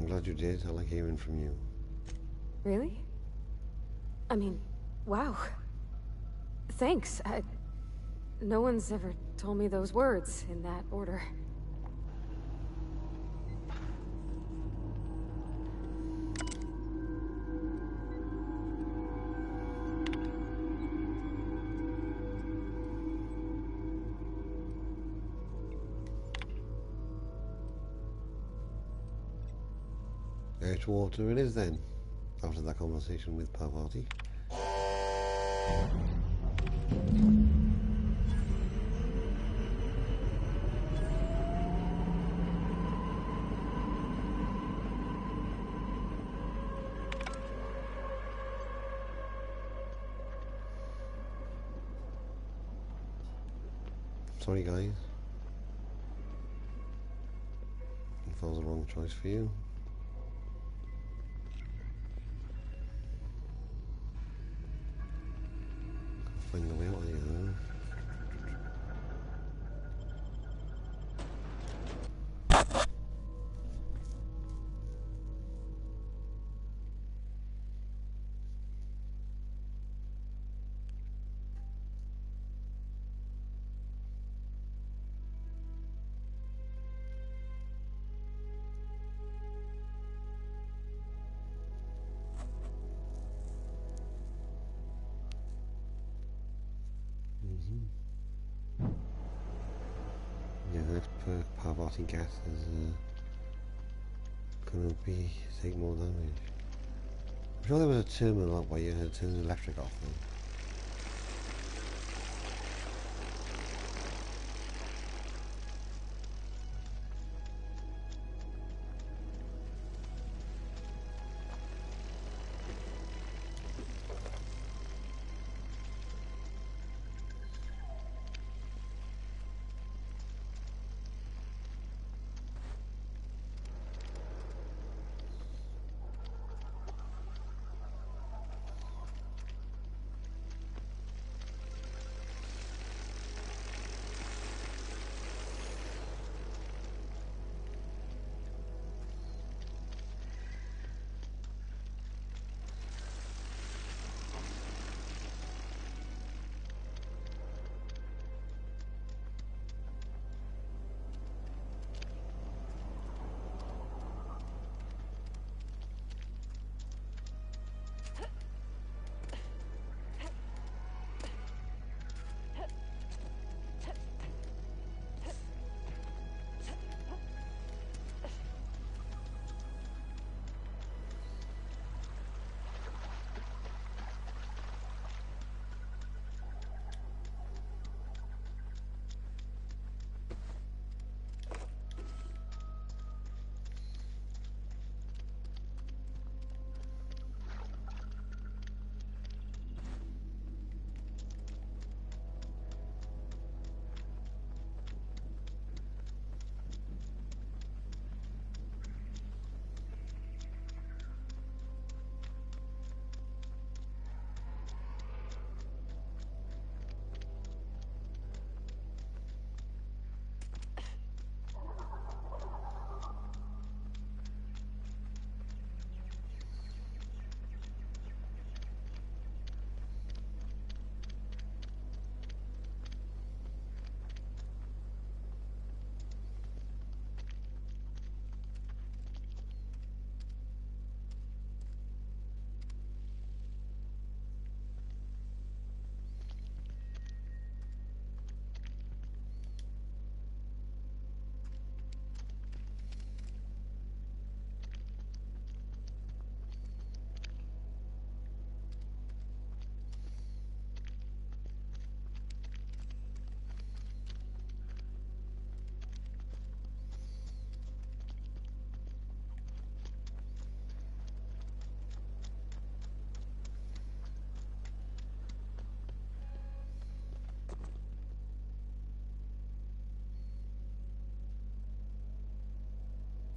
I'm glad you did. I like hearing from you. Really? I mean, wow. Thanks. No one's ever told me those words in that order. Water it is then, after that conversation with Parvati. Sorry guys, if that was the wrong choice for you. Find the way out of here. Yeah, the next Parvati gas is going to take more damage. I'm sure there was a terminal up where you had to turn the electric off though.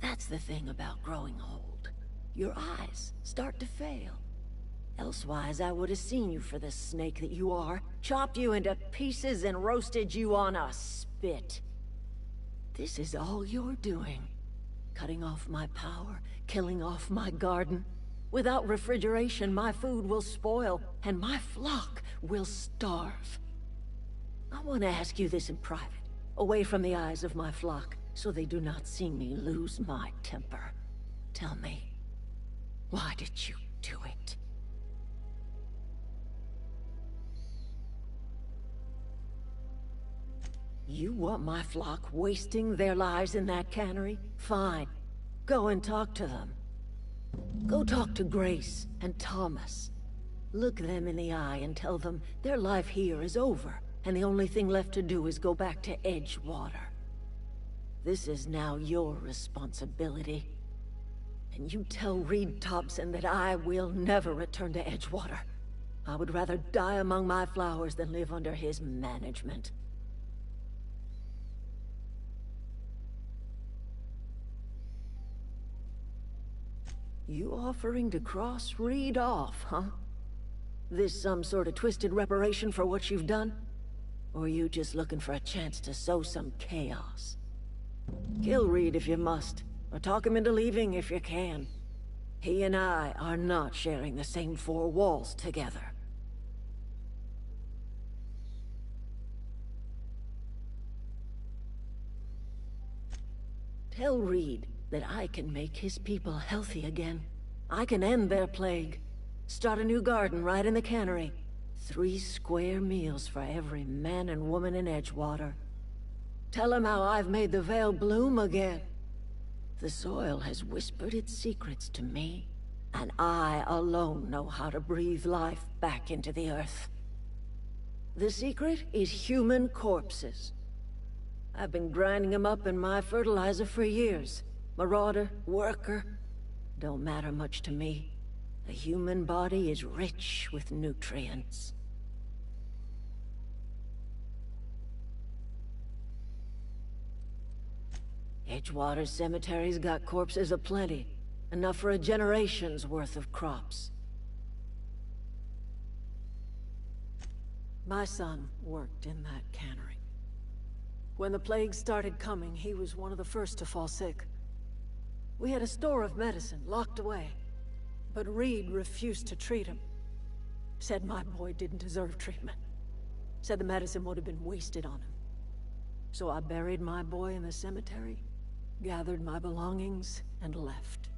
That's the thing about growing old. Your eyes start to fail. Elsewise, I would have seen you for the snake that you are, chopped you into pieces and roasted you on a spit. This is all you're doing. cutting off my power, killing off my garden. Without refrigeration, my food will spoil, and my flock will starve. I want to ask you this in private, away from the eyes of my flock, so they do not see me lose my temper. Tell me, why did you do it? You want my flock wasting their lives in that cannery? Fine. Go and talk to them. Go talk to Grace and Thomas. Look them in the eye and tell them their life here is over, and the only thing left to do is go back to Edgewater. This is now your responsibility. And you tell Reed Thompson that I will never return to Edgewater. I would rather die among my flowers than live under his management. You offering to cross Reed off, huh? This some sort of twisted reparation for what you've done? Or are you just looking for a chance to sow some chaos? Kill Reed if you must, or talk him into leaving if you can. He and I are not sharing the same four walls together. Tell Reed that I can make his people healthy again. I can end their plague. Start a new garden right in the cannery. 3 square meals for every man and woman in Edgewater. Tell him how I've made the Vale bloom again. The soil has whispered its secrets to me, and I alone know how to breathe life back into the earth. The secret is human corpses. I've been grinding them up in my fertilizer for years. Marauder, worker, don't matter much to me. The human body is rich with nutrients. Edgewater Cemetery's got corpses aplenty, enough for a generation's worth of crops. My son worked in that cannery. When the plague started coming, he was one of the first to fall sick. We had a store of medicine locked away, but Reed refused to treat him. Said my boy didn't deserve treatment. Said the medicine would have been wasted on him. So I buried my boy in the cemetery, gathered my belongings, and left.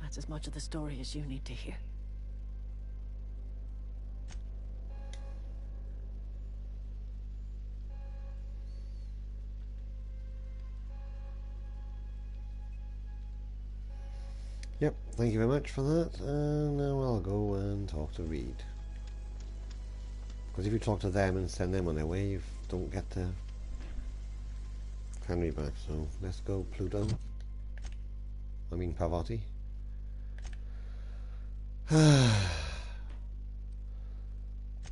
That's as much of the story as you need to hear. Yep, thank you very much for that, and now I'll go and talk to Reed. Because if you talk to them and send them on their way, you don't get the Henry back, so let's go Pluto. I mean Parvati.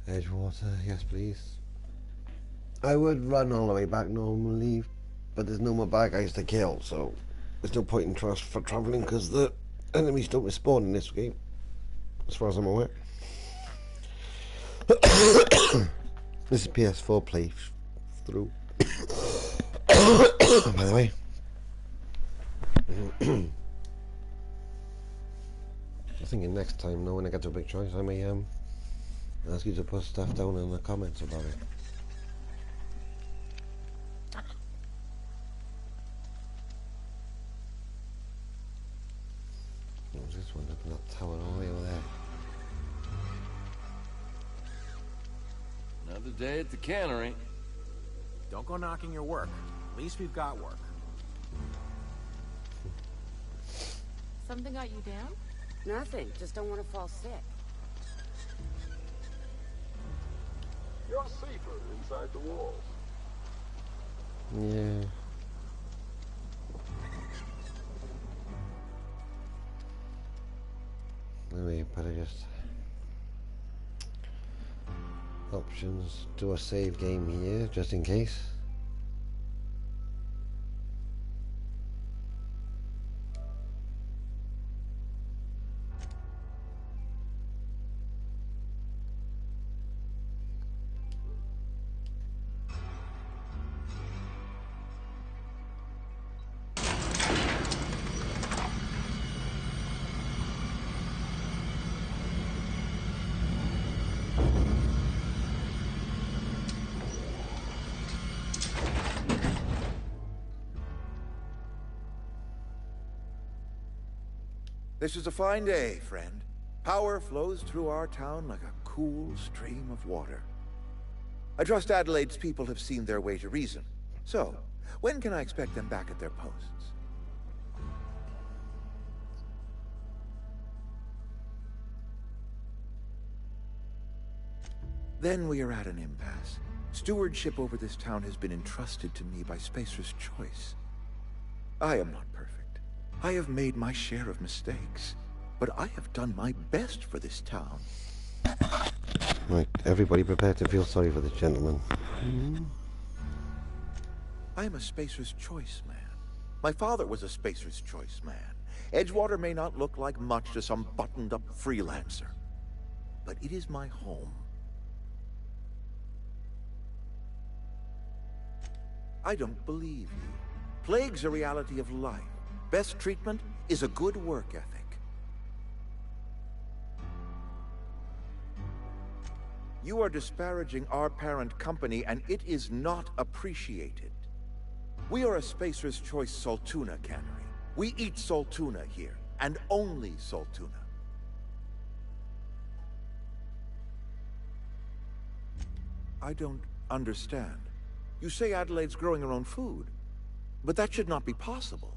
Edgewater, yes please. I would run all the way back normally, but there's no more bad guys to kill, so there's no point in traveling because the enemies don't respawn in this game, as far as I'm aware. This is ps4 playthrough. By the way. I'm thinking next time, when I get to a big choice, I may ask you to put stuff down in the comments about it. What was this one up in that tower all the way over there? Another day at the cannery. Don't go knocking your work. At least we've got work. Something got you down? Nothing. Just don't want to fall sick. You're safer inside the walls. Yeah. Maybe better just options, do a save game here just in case. This is a fine day, friend. Power flows through our town like a cool stream of water. I trust Adelaide's people have seen their way to reason. So, when can I expect them back at their posts? Then we are at an impasse. Stewardship over this town has been entrusted to me by Spacer's choice. I am not perfect. I have made my share of mistakes. But I have done my best for this town. Right, everybody prepare to feel sorry for this gentleman. I am a Spacer's Choice man. My father was a Spacer's Choice man. Edgewater may not look like much to some buttoned-up freelancer, but it is my home. I don't believe you. Plague's a reality of life. Best treatment is a good work ethic. You are disparaging our parent company, and it is not appreciated. We are a Spacer's Choice Saltuna cannery. We eat Saltuna here, and only Saltuna. I don't understand. You say Adelaide's growing her own food, but that should not be possible.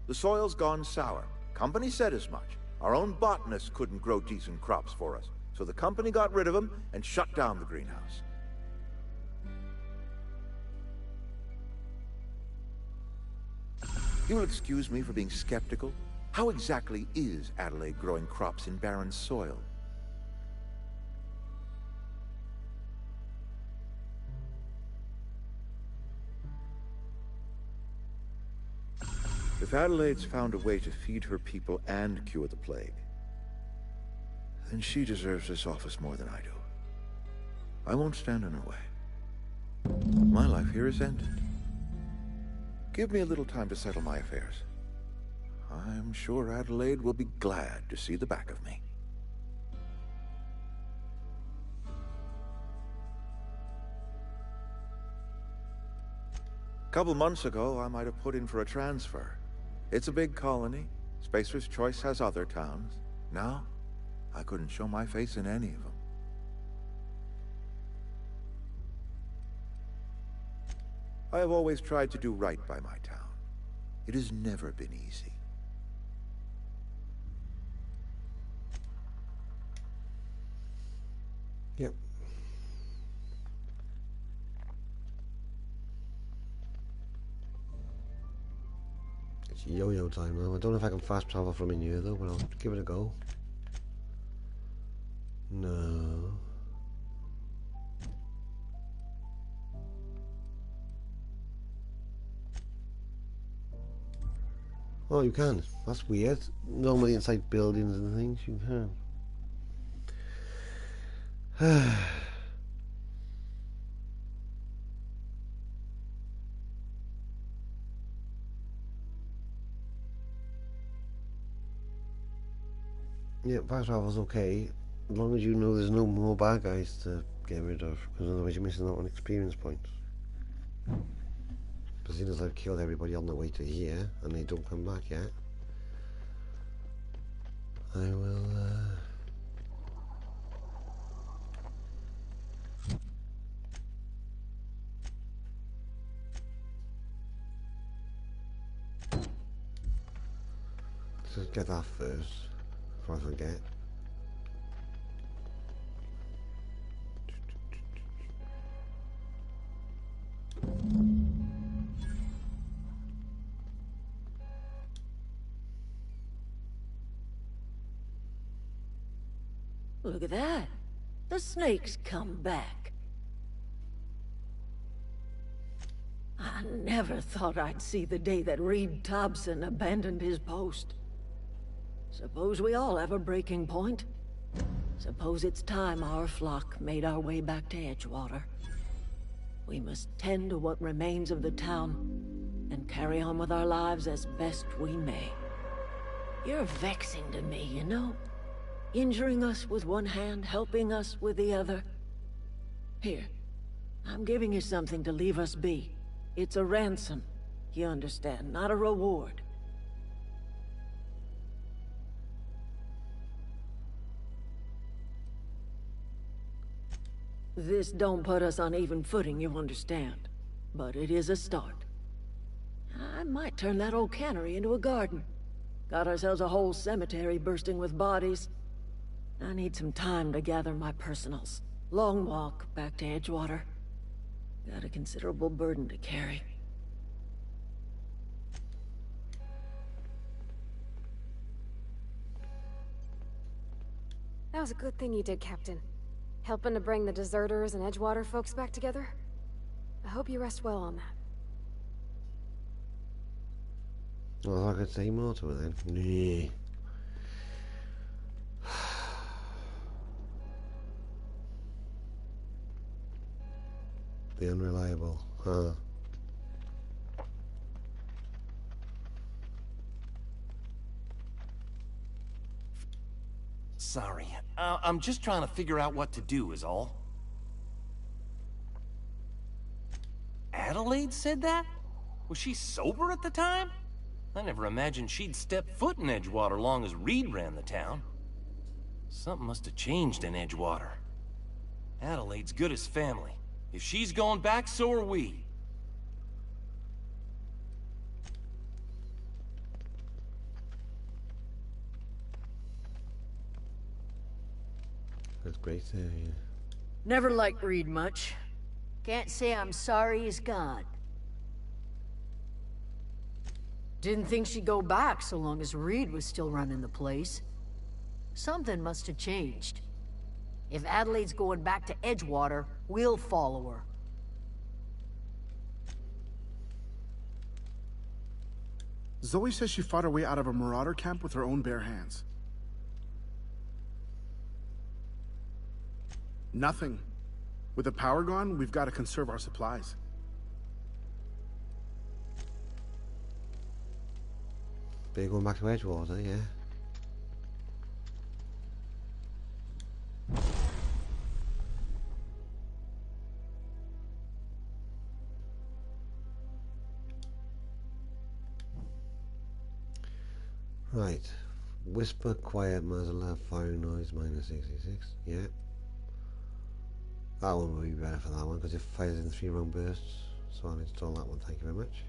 The soil's gone sour. Company said as much. Our own botanists couldn't grow decent crops for us. So the company got rid of them and shut down the greenhouse. You will excuse me for being skeptical. How exactly is Adelaide growing crops in barren soil? If Adelaide's found a way to feed her people and cure the plague, then she deserves this office more than I do. I won't stand in her way. My life here is ended. Give me a little time to settle my affairs. I'm sure Adelaide will be glad to see the back of me. A couple months ago, I might have put in for a transfer. It's a big colony. Spacer's Choice has other towns. Now, I couldn't show my face in any of them. I have always tried to do right by my town. It has never been easy. Yep. It's yo-yo time now. I don't know if I can fast travel from in here though, but I'll give it a go. No. Oh, you can. That's weird. Normally inside buildings and things you can. Yeah, fast travel's okay. As long as you know there's no more bad guys to get rid of, because otherwise you're missing out on experience points. But seeing as I've killed everybody on the way to here, and they don't come back yet, I will, let's get that first, before I forget. Look at that. The snake's come back. I never thought I'd see the day that Reed Thompson abandoned his post. Suppose we all have a breaking point. Suppose it's time our flock made our way back to Edgewater. We must tend to what remains of the town and carry on with our lives as best we may. You're vexing to me, you know? Injuring us with one hand, helping us with the other. Here, I'm giving you something to leave us be. It's a ransom, you understand, not a reward. This don't put us on even footing, you understand. But it is a start. I might turn that old cannery into a garden. Got ourselves a whole cemetery bursting with bodies. I need some time to gather my personals. Long walk back to Edgewater. Got a considerable burden to carry. That was a good thing you did, Captain. Helping to bring the deserters and Edgewater folks back together. I hope you rest well on that. Well, I could say more to her then. Nee. The unreliable, huh? Sorry, I'm just trying to figure out what to do is all. Adelaide said that? Was she sober at the time? I never imagined she'd step foot in Edgewater long as Reed ran the town. Something must have changed in Edgewater. Adelaide's good as family. If she's going back, so are we. That's great to hear. Never liked Reed much. Can't say I'm sorry he's gone. Didn't think she'd go back so long as Reed was still running the place. Something must have changed. If Adelaide's going back to Edgewater, we'll follow her. Zoe says she fought her way out of a marauder camp with her own bare hands. Nothing. With the power gone, we've got to conserve our supplies. They're going back to Edgewater, yeah. Right. Whisper, quiet, muzzle, have firing noise, -66. Yeah. That one will be better for that one because it fires in 3 round bursts. So I'll install that one, thank you very much.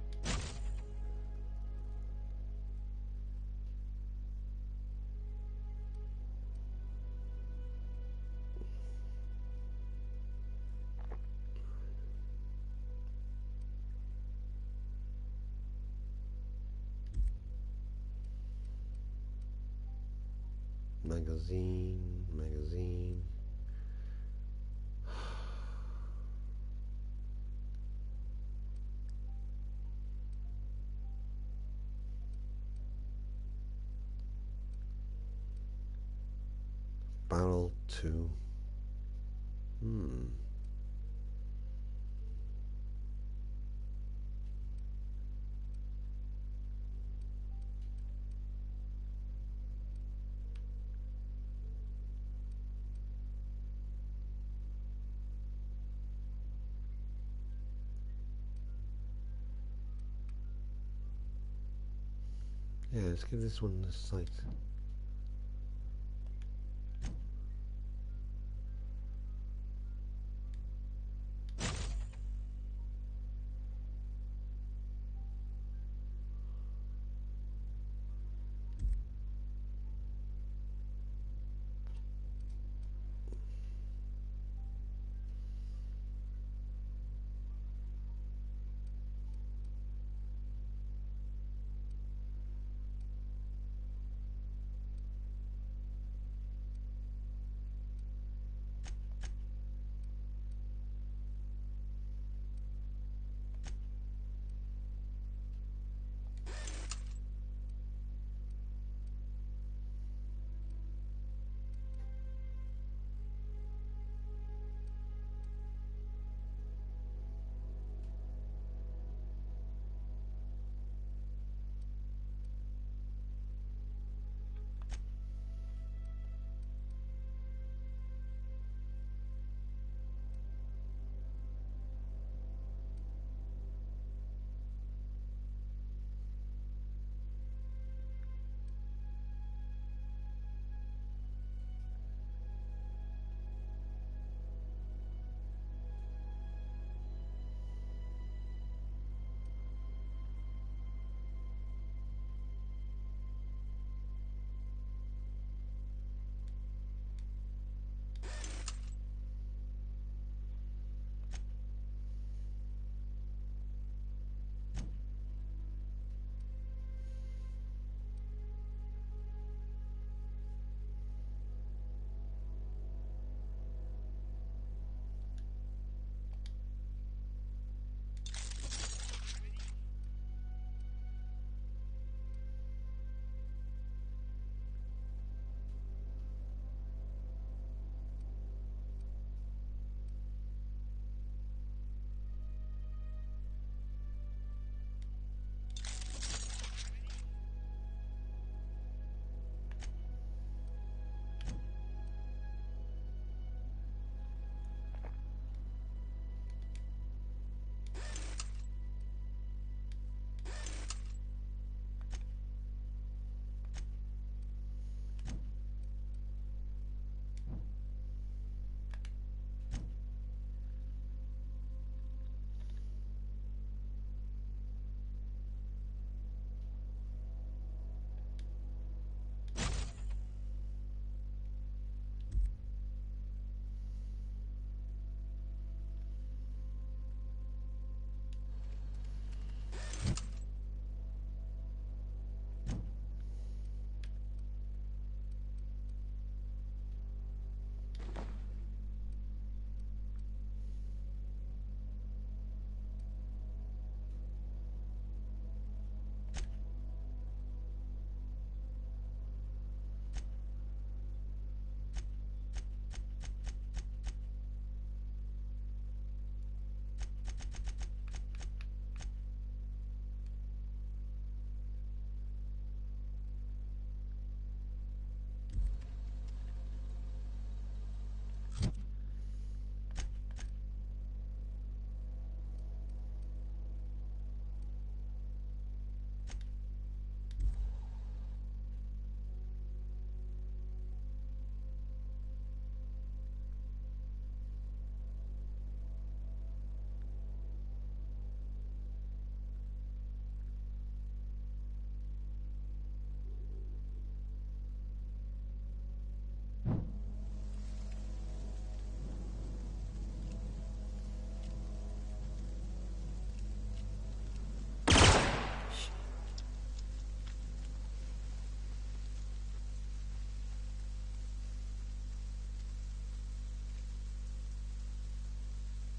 Magazine. Barrel 2. Yeah, let's give this one a sight.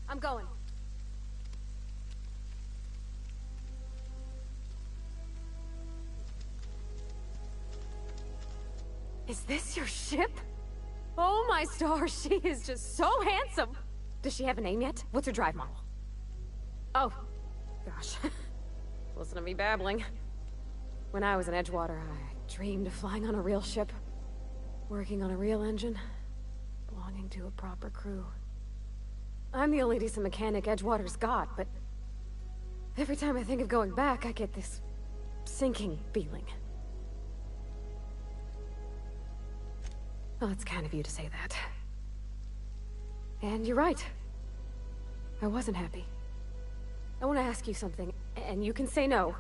I'm going. Is this your ship? Oh my stars, she is just so handsome! Does she have a name yet? What's her drive model? Oh, gosh. Listen to me babbling. When I was in Edgewater, I dreamed of flying on a real ship, working on a real engine, belonging to a proper crew. I'm the only decent mechanic Edgewater's got, but every time I think of going back, I get this sinking feeling. Well, it's kind of you to say that. And you're right. I wasn't happy. I want to ask you something, and you can say no.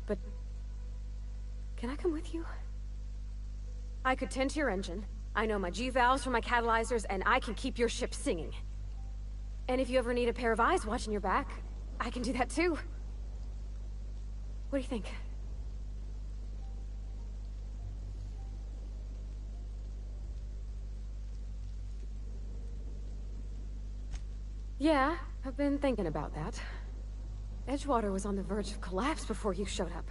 But can I come with you? I could tend to your engine. I know my G-valves for my catalyzers, and I can keep your ship singing. And if you ever need a pair of eyes watching your back, I can do that too. What do you think? Yeah, I've been thinking about that. Edgewater was on the verge of collapse before you showed up.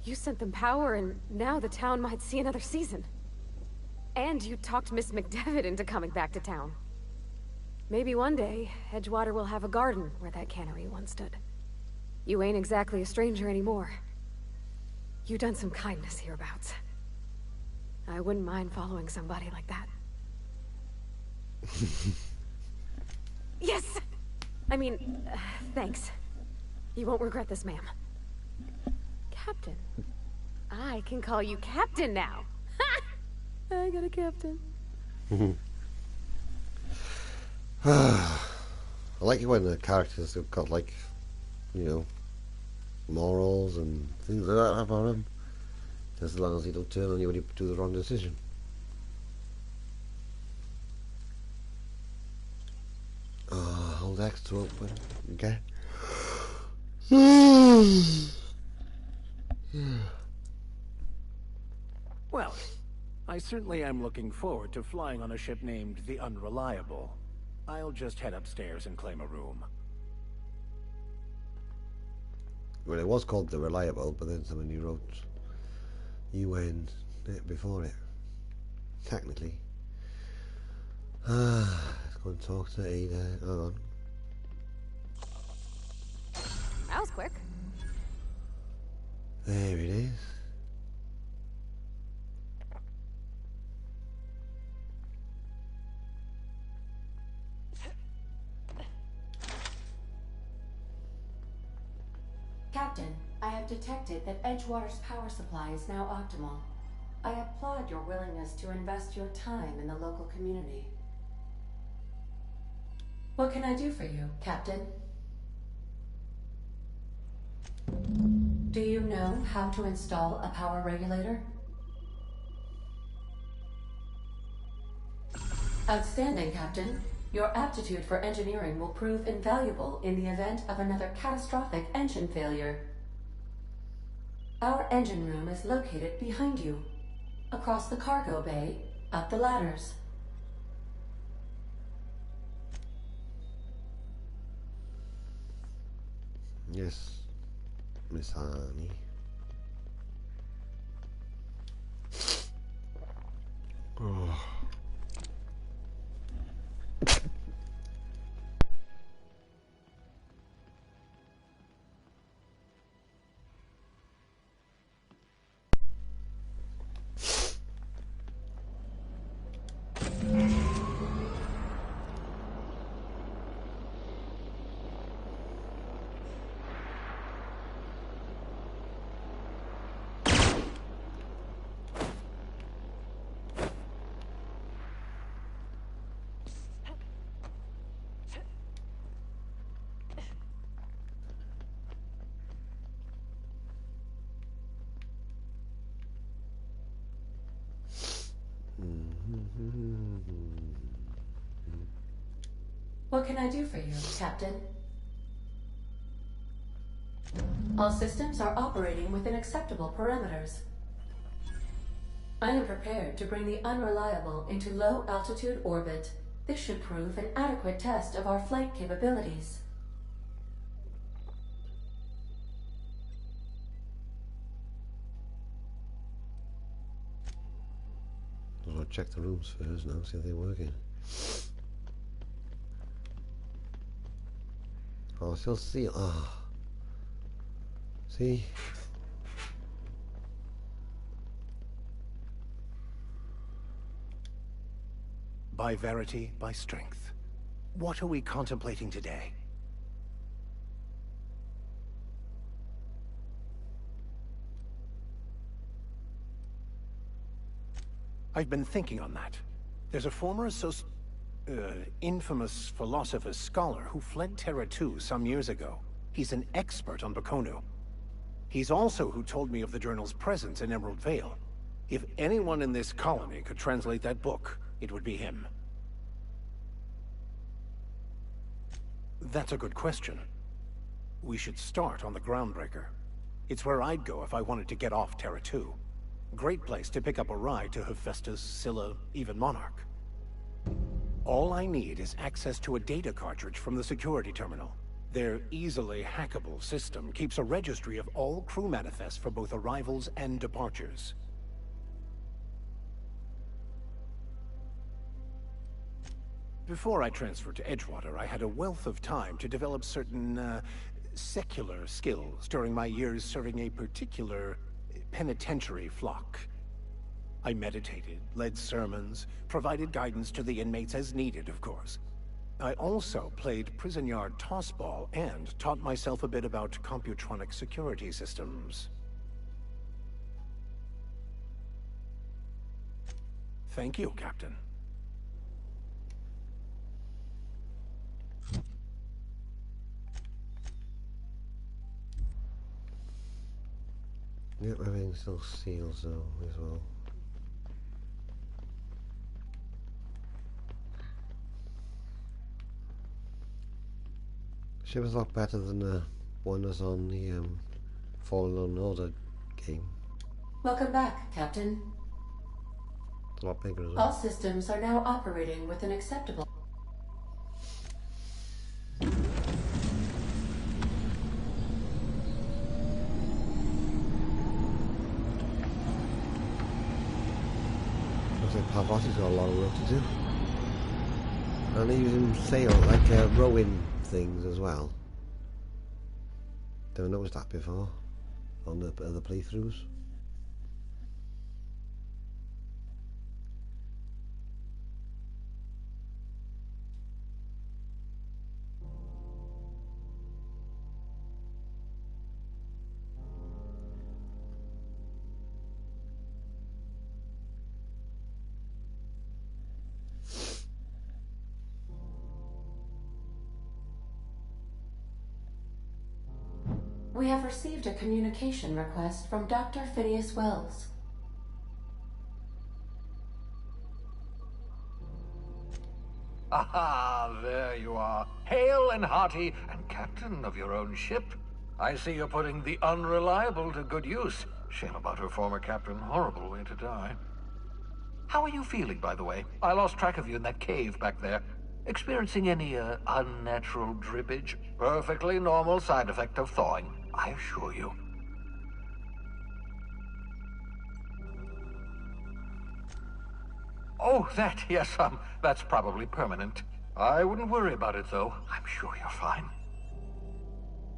You sent them power, and now the town might see another season. And you talked Miss McDevitt into coming back to town. Maybe one day, Edgewater will have a garden where that cannery once stood. You ain't exactly a stranger anymore. You've done some kindness hereabouts. I wouldn't mind following somebody like that. Yes! I mean, thanks. You won't regret this, ma'am. Captain. I can call you Captain now. Ha! I got a captain. I like it when the characters have got, like, you know, morals and things like that about them. Just as long as they don't turn on you when you do the wrong decision. Hold X to open. Okay. Well, I certainly am looking forward to flying on a ship named the Unreliable. I'll just head upstairs and claim a room. Well, it was called the Reliable, but then somebody wrote UN before it. Technically. Let's go and talk to Ada. Hang on. That was quick. There it is. Captain, I have detected that Edgewater's power supply is now optimal. I applaud your willingness to invest your time in the local community. What can I do for you, Captain? Do you know how to install a power regulator? Outstanding, Captain. Your aptitude for engineering will prove invaluable in the event of another catastrophic engine failure. Our engine room is located behind you, across the cargo bay, up the ladders. Yes, Miss Honey. Oh. What can I do for you, Captain? All systems are operating within acceptable parameters. I am prepared to bring the Unreliable into low-altitude orbit. This should prove an adequate test of our flight capabilities. I'll check the rooms first now, see if they're working. Oh, still see. Ah, see. By verity, by strength. What are we contemplating today? I've been thinking on that. There's a former infamous philosopher scholar who fled Terra 2 some years ago. He's an expert on Bakonu. He's also who told me of the journal's presence in Emerald Vale. If anyone in this colony could translate that book, it would be him. That's a good question. We should start on the Groundbreaker. It's where I'd go if I wanted to get off Terra 2. Great place to pick up a ride to Hephaestus, Scylla, even Monarch. All I need is access to a data cartridge from the security terminal. Their easily hackable system keeps a registry of all crew manifests for both arrivals and departures. Before I transferred to Edgewater, I had a wealth of time to develop certain, secular skills during my years serving a particular penitentiary flock. I meditated, led sermons, provided guidance to the inmates as needed, of course. I also played prison yard tossball and taught myself a bit about computronic security systems. Thank you, Captain. Yep, everything still seals though as well. Ship was a lot better than the one that's on the Fallen Order game. Welcome back, Captain. It's a lot bigger as All well. systems are now operating with an acceptable... Looks like Parvati's got a lot of work to do. And they're using sail, like rowing things as well. Never noticed that before on the other playthroughs. We have received a communication request from Dr. Phineas Wells. Aha, there you are. Hale and hearty, and captain of your own ship. I see you're putting the Unreliable to good use. Shame about her former captain. Horrible way to die. How are you feeling, by the way? I lost track of you in that cave back there. Experiencing any, unnatural drippage? Perfectly normal side effect of thawing, I assure you. Oh, that, yes, that's probably permanent. I wouldn't worry about it, though. I'm sure you're fine.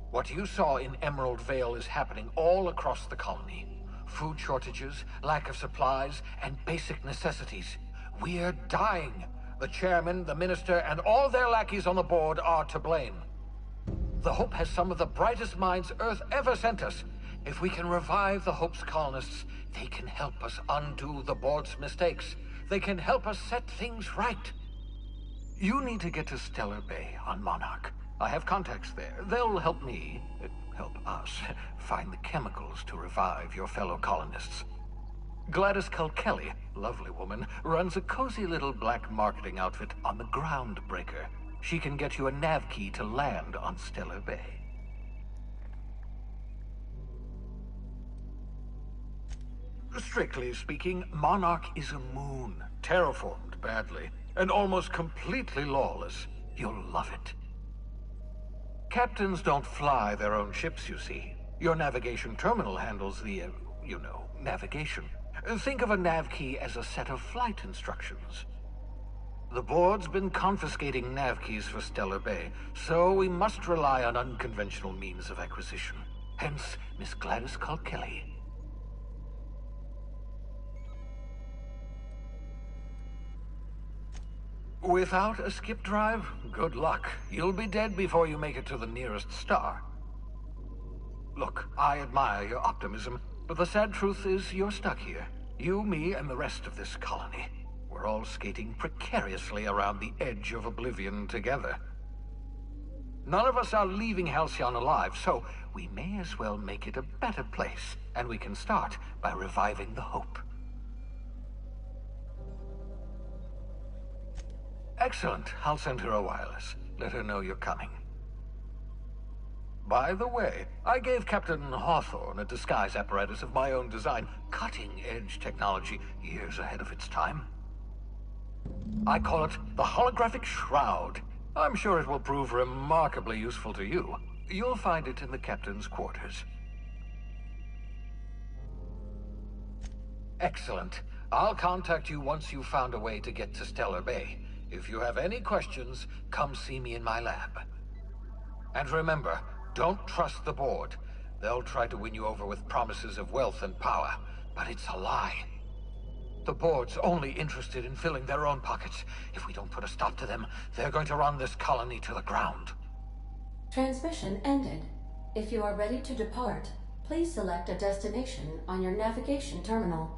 What you saw in Emerald Vale is happening all across the colony. Food shortages, lack of supplies, and basic necessities. We're dying. The chairman, the minister, and all their lackeys on the board are to blame. The Hope has some of the brightest minds Earth ever sent us. If we can revive the Hope's colonists, they can help us undo the board's mistakes. They can help us set things right. You need to get to Stellar Bay on Monarch. I have contacts there. They'll help me, help us, find the chemicals to revive your fellow colonists. Gladys Kelly, lovely woman, runs a cozy little black marketing outfit on the Groundbreaker. She can get you a nav key to land on Stellar Bay. Strictly speaking, Monarch is a moon, terraformed badly. and almost completely lawless. You'll love it. Captains don't fly their own ships, you see. Your navigation terminal handles the, navigation. Think of a nav key as a set of flight instructions. The board's been confiscating nav keys for Stellar Bay, so we must rely on unconventional means of acquisition. Hence, Miss Gladys Kalkelly. Without a skip drive, good luck. You'll be dead before you make it to the nearest star. Look, I admire your optimism, but the sad truth is you're stuck here. You, me, and the rest of this colony. We're all skating precariously around the edge of oblivion together. None of us are leaving Halcyon alive, so we may as well make it a better place, and we can start by reviving the hope. Excellent. I'll send her a wireless. Let her know you're coming. By the way, I gave Captain Hawthorne a disguise apparatus of my own design, cutting-edge technology years ahead of its time. I call it the Holographic Shroud. I'm sure it will prove remarkably useful to you. You'll find it in the captain's quarters. Excellent. I'll contact you once you've found a way to get to Stellar Bay. If you have any questions, come see me in my lab. And remember, don't trust the board. They'll try to win you over with promises of wealth and power, but it's a lie. The board's only interested in filling their own pockets. If we don't put a stop to them, they're going to run this colony to the ground. Transmission ended. If you are ready to depart, please select a destination on your navigation terminal.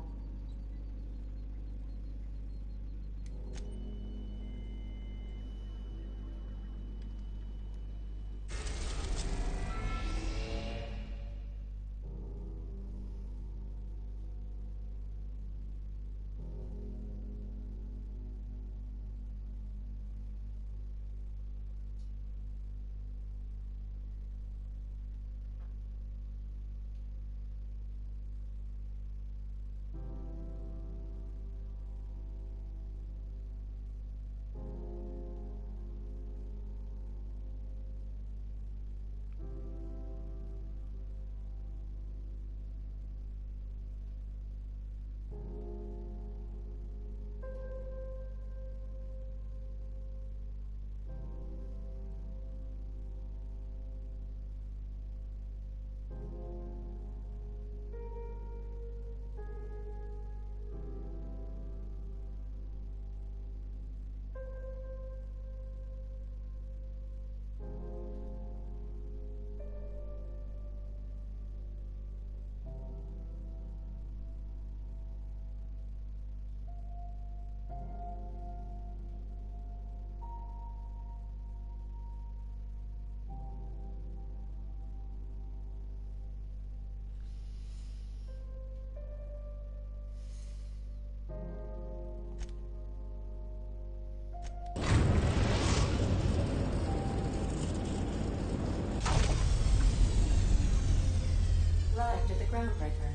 Arrived at the groundbreaker.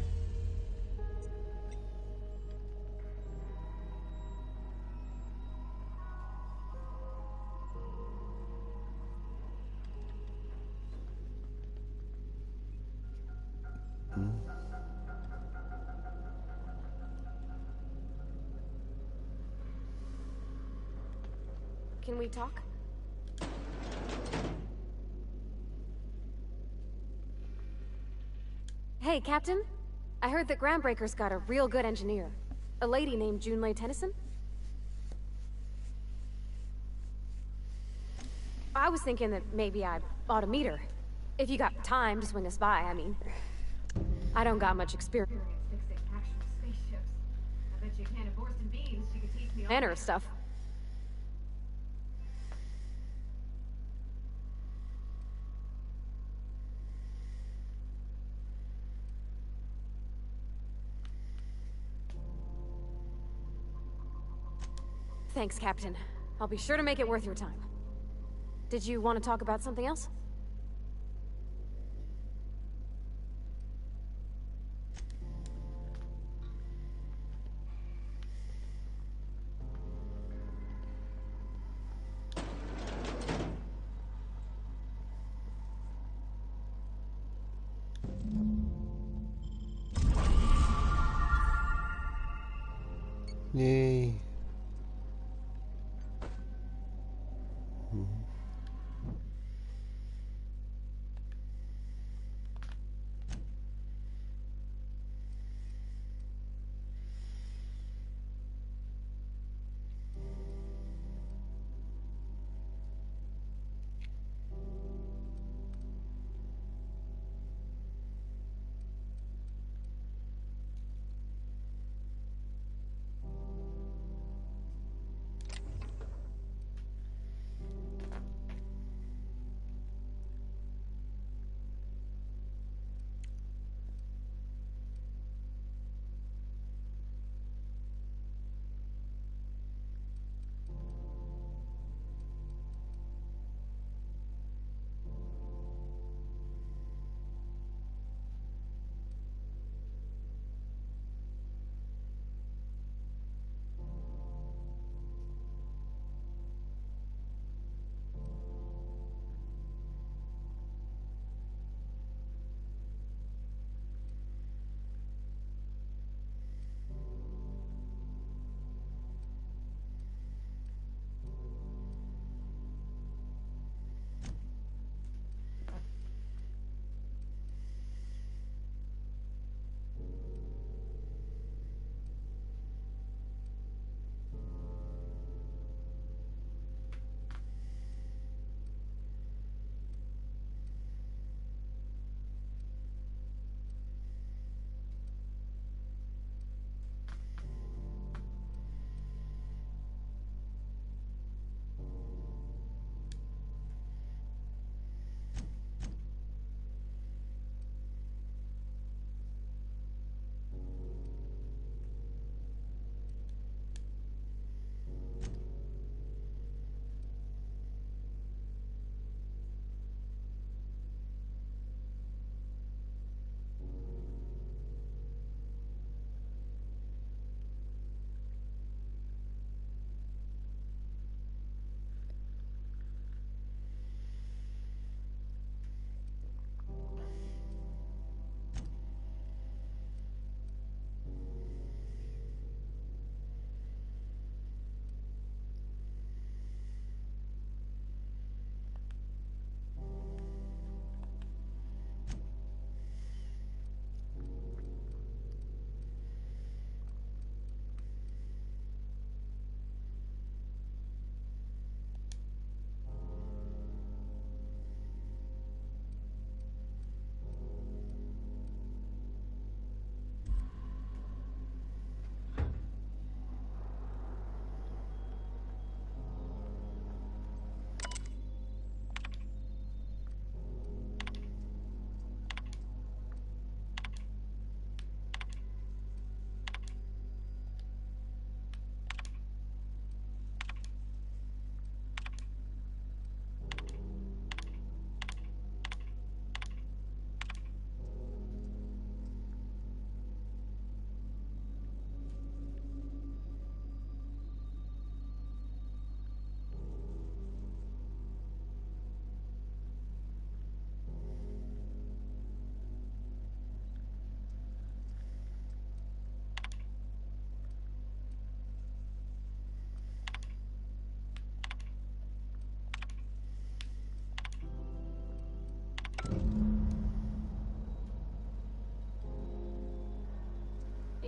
Can we talk? Hey, Captain. I heard that Groundbreaker's got a real good engineer. A lady named Junlei Tennyson. I was thinking that maybe I ought to meet her. If you got time to swing us by, I mean. I don't got much experience fixing actual spaceships. I bet you a can of Borston beans she could teach me all manner of stuff. Thanks, Captain. I'll be sure to make it worth your time. Did you want to talk about something else? Yay.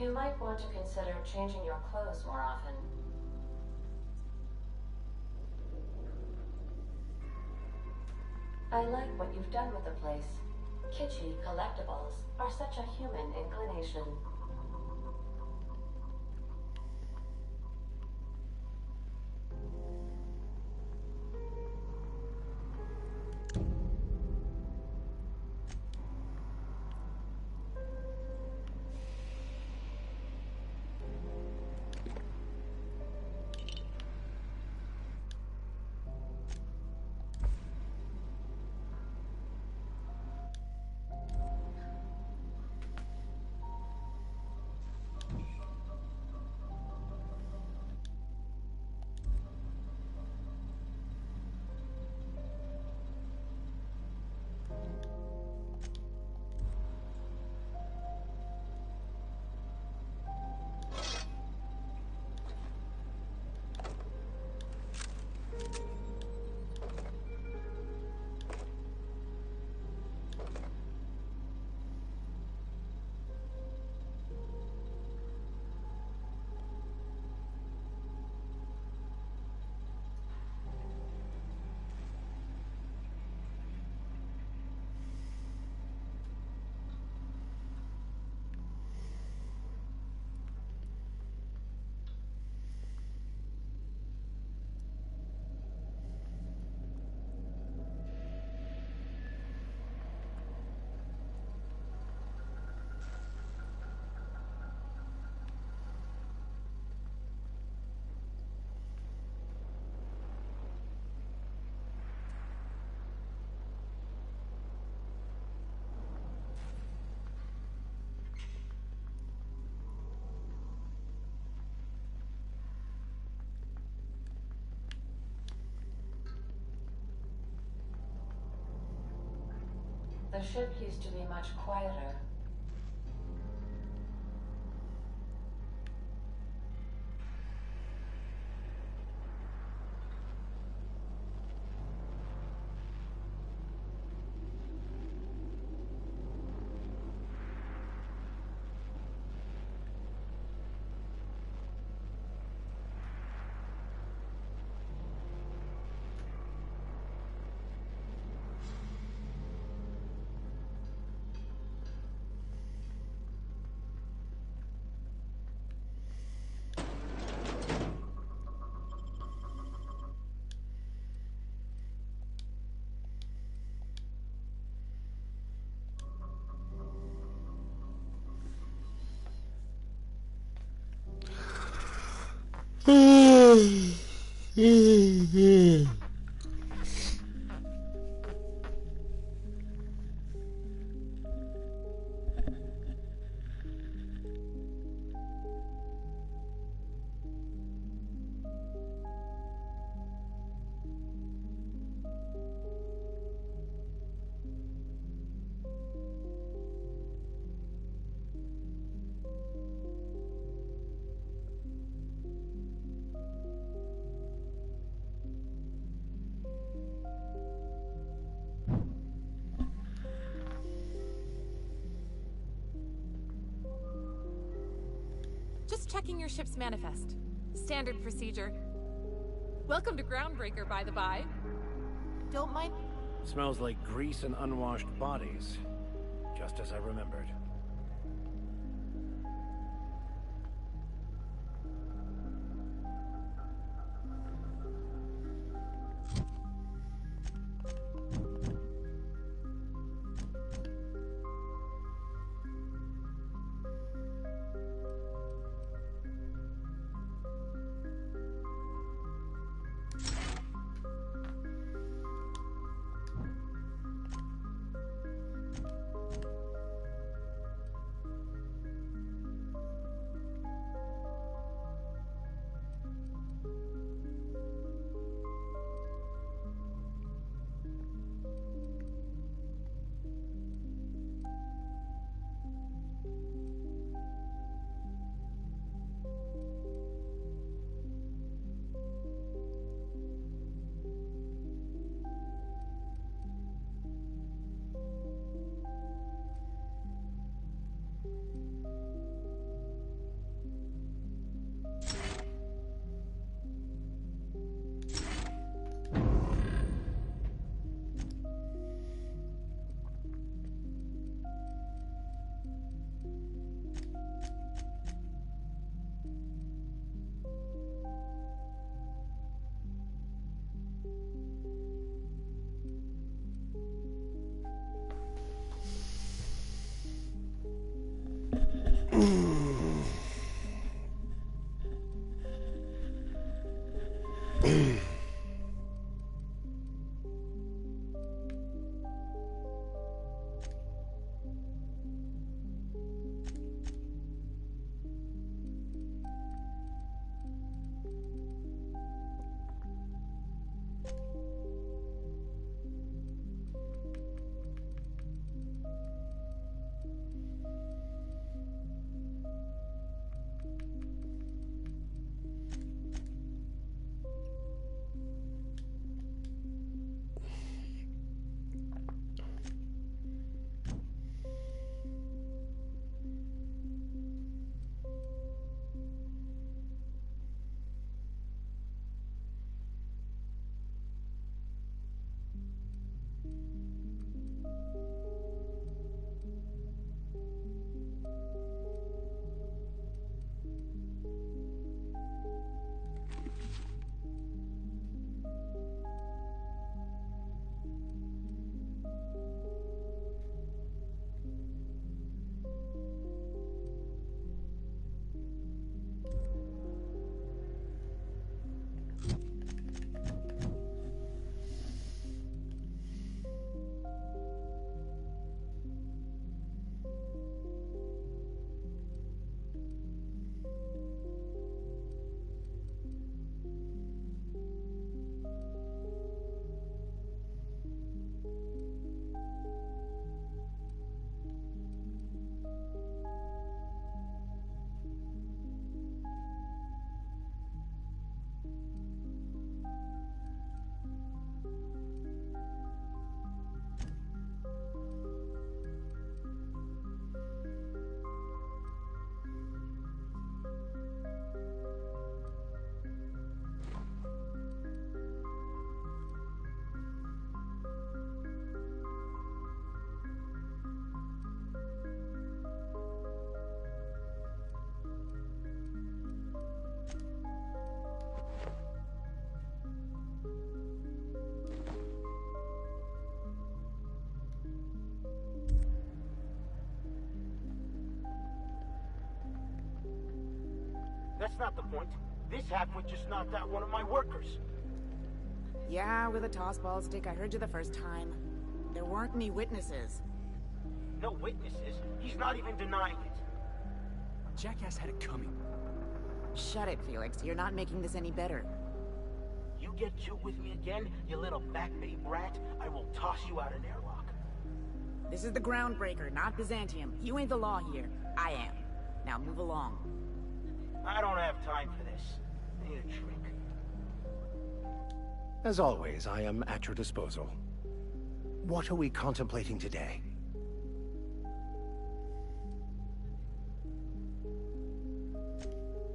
You might want to consider changing your clothes more often. I like what you've done with the place. Kitschy collectibles are such a human inclination. The ship used to be much quieter. Just checking your ship's manifest. Standard procedure. Welcome to Groundbreaker, by the by. Don't mind. Smells like grease and unwashed bodies. Just as I remembered. That's not the point. This halfwit just knocked out one of my workers. Yeah, with a tossball stick. I heard you the first time. There weren't any witnesses. No witnesses? He's not even denying it. Jackass had it coming. Shut it, Felix. You're not making this any better. You get cute with me again, you little back bay brat, I will toss you out an airlock. This is the Groundbreaker, not Byzantium. You ain't the law here. I am. Now move along. I don't have time for this. I need a drink. As always, I am at your disposal. What are we contemplating today?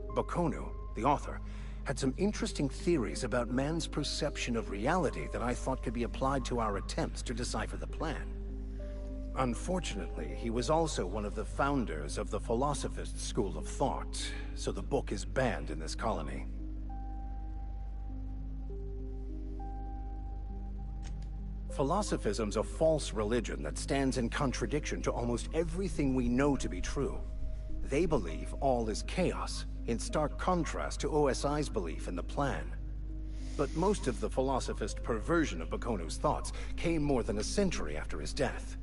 Bokonu, the author, had some interesting theories about man's perception of reality that I thought could be applied to our attempts to decipher the plan. Unfortunately, he was also one of the founders of the Philosophist school of thought, so the book is banned in this colony. Philosophism's a false religion that stands in contradiction to almost everything we know to be true. They believe all is chaos, in stark contrast to OSI's belief in the plan. But most of the Philosophist perversion of Bokonu's thoughts came more than a century after his death.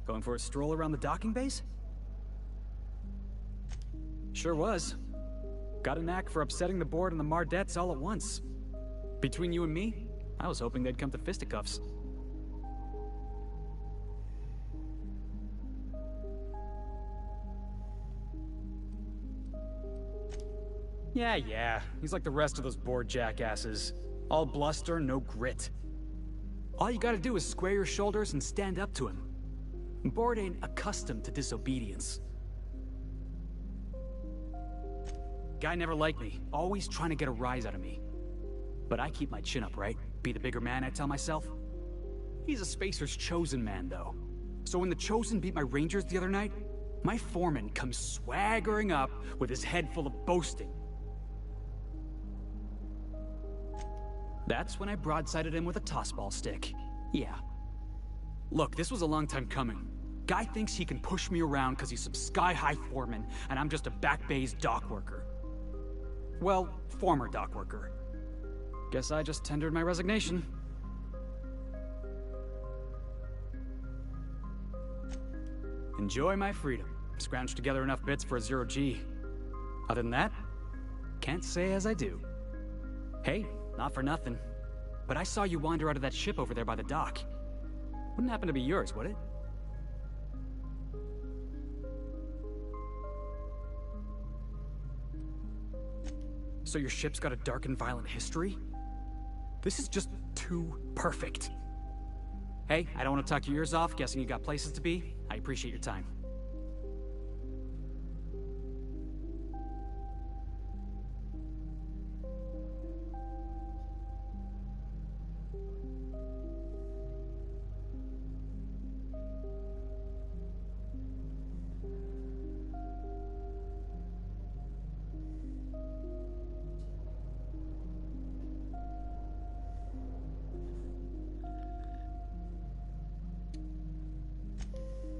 Going for a stroll around the docking base? Sure was. Got a knack for upsetting the board and the Mardettes all at once. Between you and me, I was hoping they'd come to fisticuffs. Yeah, he's like the rest of those bored jackasses. All bluster, no grit. All you gotta do is square your shoulders and stand up to him. Board ain't accustomed to disobedience. Guy never liked me, always trying to get a rise out of me. But I keep my chin up, right? Be the bigger man, I tell myself. He's a Spacer's chosen man, though. So when the Chosen beat my Rangers the other night, my foreman comes swaggering up with his head full of boasting. That's when I broadsided him with a tossball stick. Yeah. Look, this was a long time coming. Guy thinks he can push me around because he's some sky-high foreman, and I'm just a back bay's dock worker. Well, former dock worker. Guess I just tendered my resignation. Enjoy my freedom. Scrounged together enough bits for a 0G. Other than that, can't say as I do. Hey, not for nothing, but I saw you wander out of that ship over there by the dock. Wouldn't happen to be yours, would it? So your ship's got a dark and violent history? This is just too perfect. Hey, I don't want to talk your ears off, guessing you got places to be. I appreciate your time.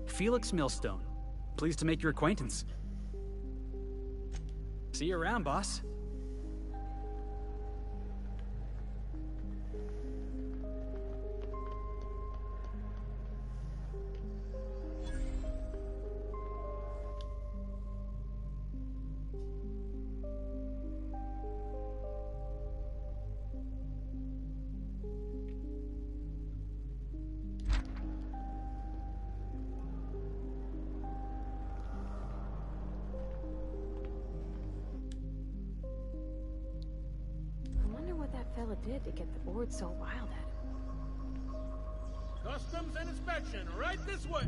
Felix Millstone. Pleased to make your acquaintance. See you around, boss. Fella did to get the board so wild at him. Customs and inspection, right this way!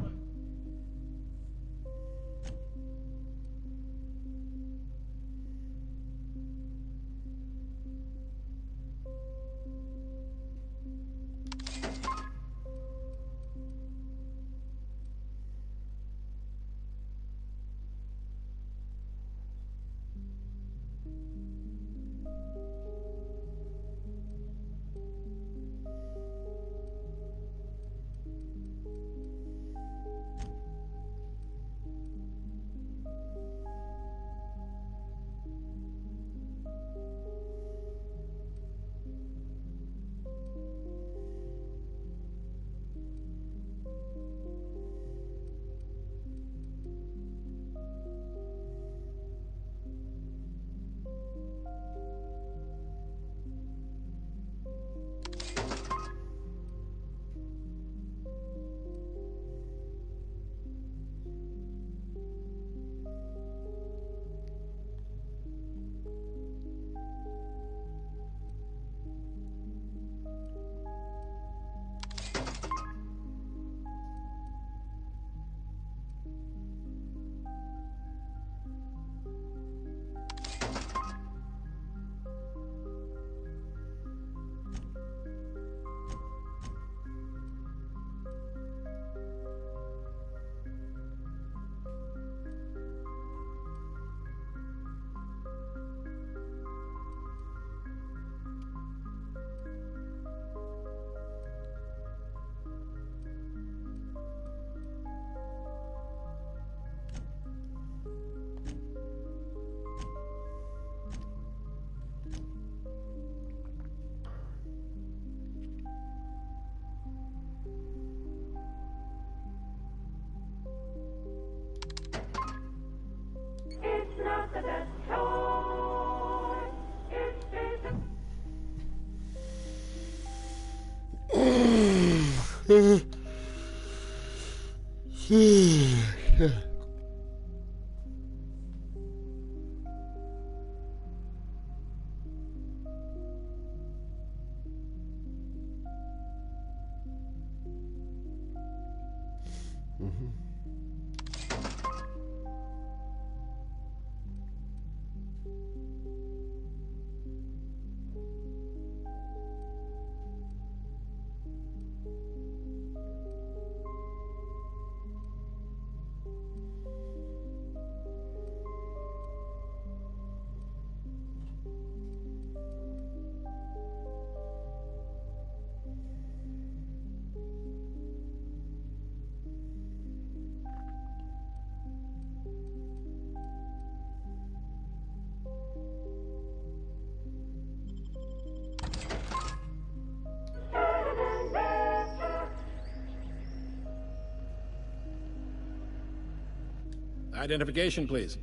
Identification, please.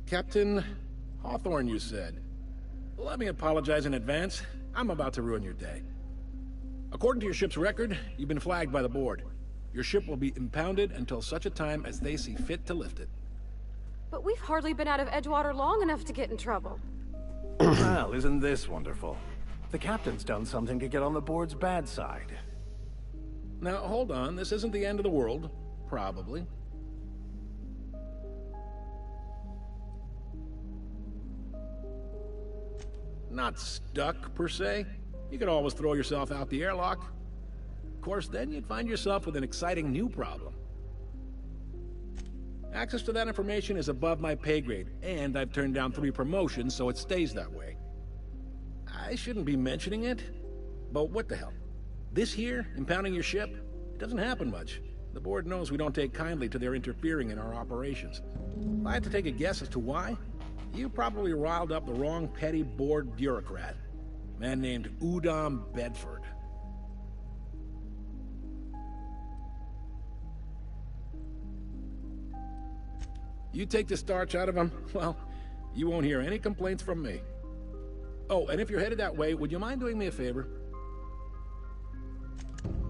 Captain Hawthorne, you said. Let me apologize in advance. I'm about to ruin your day. According to your ship's record, you've been flagged by the board. Your ship will be impounded until such a time as they see fit to lift it. But we've hardly been out of Edgewater long enough to get in trouble. Well, isn't this wonderful? The captain's done something to get on the board's bad side. Now, hold on. This isn't the end of the world. Probably. Not stuck, per se. You could always throw yourself out the airlock. Of course, then you'd find yourself with an exciting new problem. Access to that information is above my pay grade, and I've turned down 3 promotions, so it stays that way. I shouldn't be mentioning it, but what the hell? This here, impounding your ship, it doesn't happen much. The board knows we don't take kindly to their interfering in our operations. If I had to take a guess as to why, you probably riled up the wrong petty board bureaucrat. A man named Udom Bedford. You take the starch out of him, well, you won't hear any complaints from me. Oh, and if you're headed that way, would you mind doing me a favor?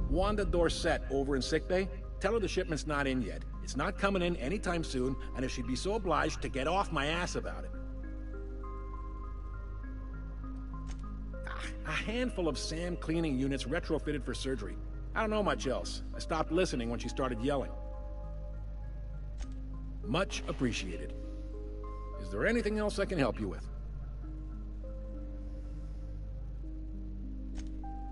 Wanda Dorset over in sickbay, tell her the shipment's not in yet. It's not coming in anytime soon, and if she'd be so obliged to get off my ass about it. A handful of sand cleaning units retrofitted for surgery. I don't know much else. I stopped listening when she started yelling. Much appreciated. Is there anything else I can help you with?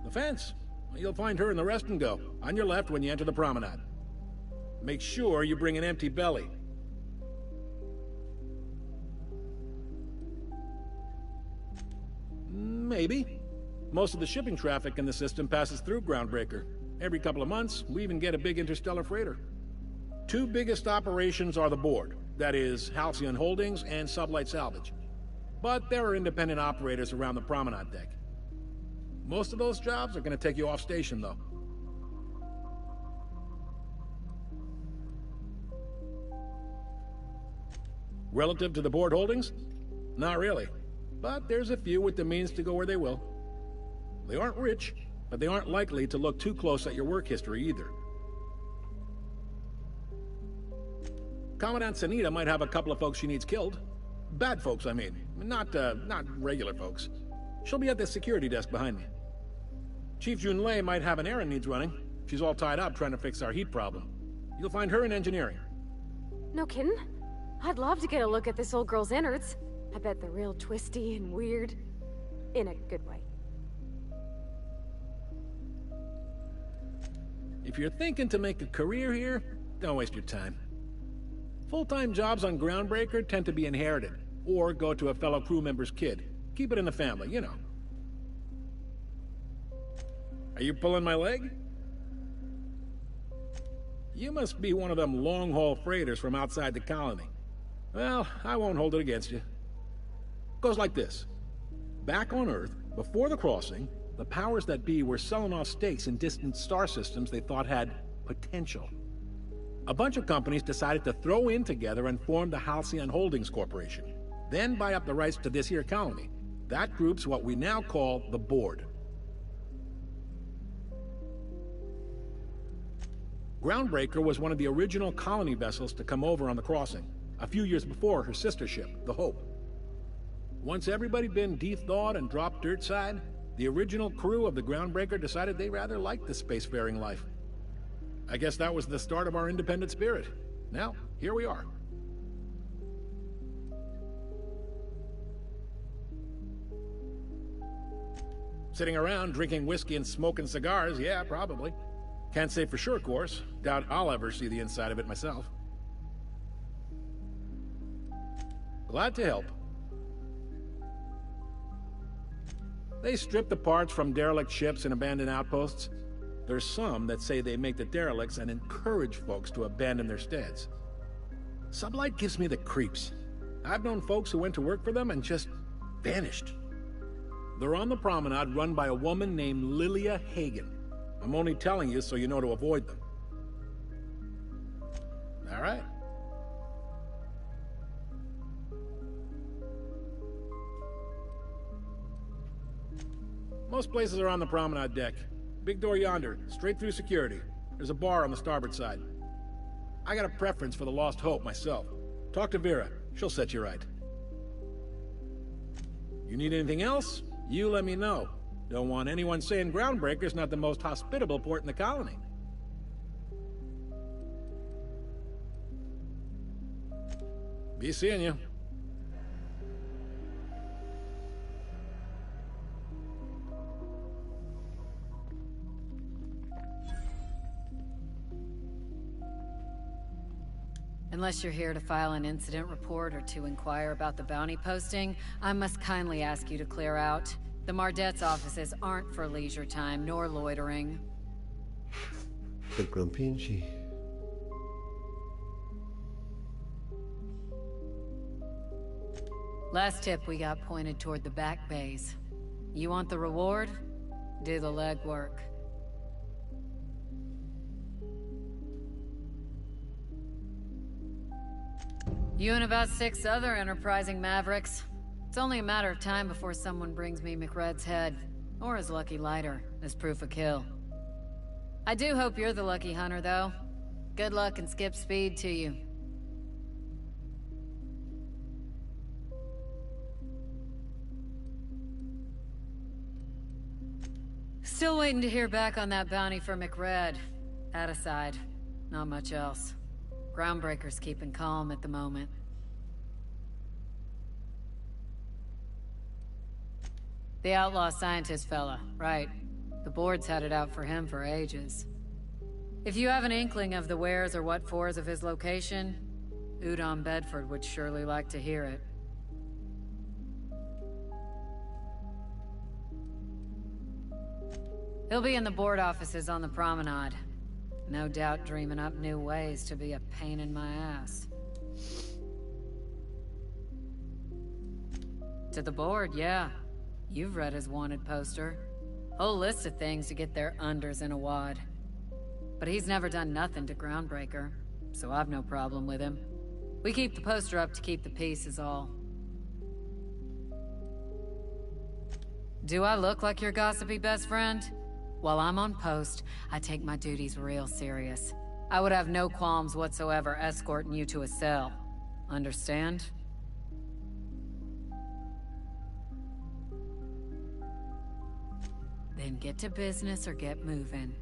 The fence. You'll find her in the rest and go, on your left when you enter the promenade. Make sure you bring an empty belly. Maybe. Most of the shipping traffic in the system passes through Groundbreaker. Every couple of months, we even get a big interstellar freighter. 2 biggest operations are the board. That is, Halcyon Holdings and Sublight Salvage. But there are independent operators around the promenade deck. Most of those jobs are going to take you off station, though. Relative to the board holdings? Not really. But there's a few with the means to go where they will. They aren't rich, but they aren't likely to look too close at your work history either. Commandant Sanita might have a couple of folks she needs killed. Bad folks, I mean. Not regular folks. She'll be at the security desk behind me. Chief Junlei might have an errand needs running. She's all tied up trying to fix our heat problem. You'll find her in engineering. No kidding? I'd love to get a look at this old girl's innards. I bet they're real twisty and weird. In a good way. If you're thinking to make a career here, don't waste your time. Full-time jobs on Groundbreaker tend to be inherited, or go to a fellow crew member's kid. Keep it in the family, you know. Are you pulling my leg? You must be one of them long-haul freighters from outside the colony. Well, I won't hold it against you. Goes like this. Back on Earth, before the crossing, the powers that be were selling off stakes in distant star systems they thought had potential. A bunch of companies decided to throw in together and form the Halcyon Holdings Corporation, then buy up the rights to this here colony. That group's what we now call the Board. Groundbreaker was one of the original colony vessels to come over on the crossing, a few years before her sister ship, the Hope. Once everybody'd been de-thawed and dropped dirtside, the original crew of the Groundbreaker decided they rather liked the spacefaring life. I guess that was the start of our independent spirit. Now, here we are. Sitting around drinking whiskey and smoking cigars, yeah, probably. Can't say for sure, of course. Doubt I'll ever see the inside of it myself. Glad to help. They strip the parts from derelict ships and abandoned outposts. There's some that say they make the derelicts and encourage folks to abandon their steads. Sublight gives me the creeps. I've known folks who went to work for them and just vanished. They're on the promenade run by a woman named Lilia Hagen. I'm only telling you so you know to avoid them. All right. Most places are on the promenade deck. Big door yonder, straight through security. There's a bar on the starboard side. I got a preference for the Lost Hope myself. Talk to Vera. She'll set you right. You need anything else? You let me know. Don't want anyone saying Groundbreaker's not the most hospitable port in the colony. Be seeing you. Unless you're here to file an incident report or to inquire about the bounty posting, I must kindly ask you to clear out. The Mardet's offices aren't for leisure time nor loitering. The grumpy and she. Last tip we got pointed toward the back bays. You want the reward? Do the legwork. You and about 6 other enterprising mavericks. It's only a matter of time before someone brings me McRed's head, or his lucky lighter, as proof of kill. I do hope you're the lucky hunter, though. Good luck and skip speed to you. Still waiting to hear back on that bounty for McRed. That aside, not much else. Groundbreaker's keeping calm at the moment. The outlaw scientist fella, right. The board's had it out for him for ages. If you have an inkling of the wheres or what-fors of his location, Udon Bedford would surely like to hear it. He'll be in the board offices on the promenade. No doubt dreaming up new ways to be a pain in my ass. To the board, yeah. You've read his wanted poster. Whole list of things to get their unders in a wad. But he's never done nothing to Groundbreaker, so I've no problem with him. We keep the poster up to keep the peace is all. Do I look like your gossipy best friend? While I'm on post, I take my duties real serious. I would have no qualms whatsoever escorting you to a cell. Understand? Then get to business or get moving.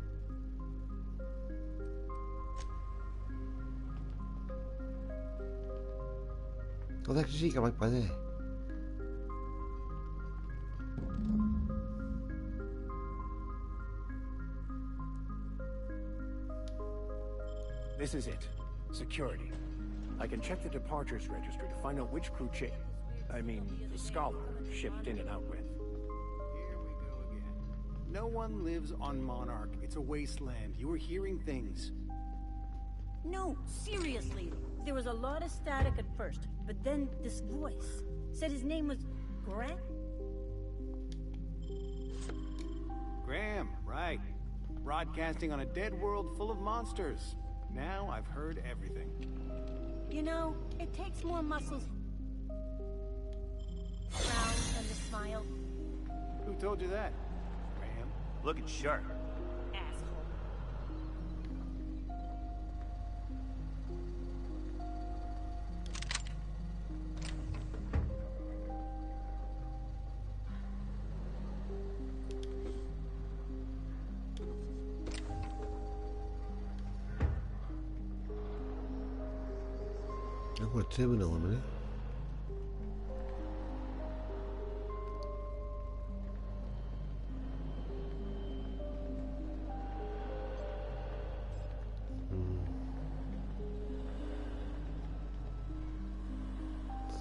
Oh, that's the secret right by there. This is it. Security. I can check the departures register to find out which crew the Scholar shipped in and out with. Here we go again. No one lives on Monarch. It's a wasteland. You were hearing things. No, seriously. There was a lot of static at first, but then this voice said his name was Grant? Graham, right. Broadcasting on a dead world full of monsters. Now I've heard everything. You know, it takes more muscles around than to smile. Who told you that, Graham? Looking sharp. Asshole. What, terminal a minute?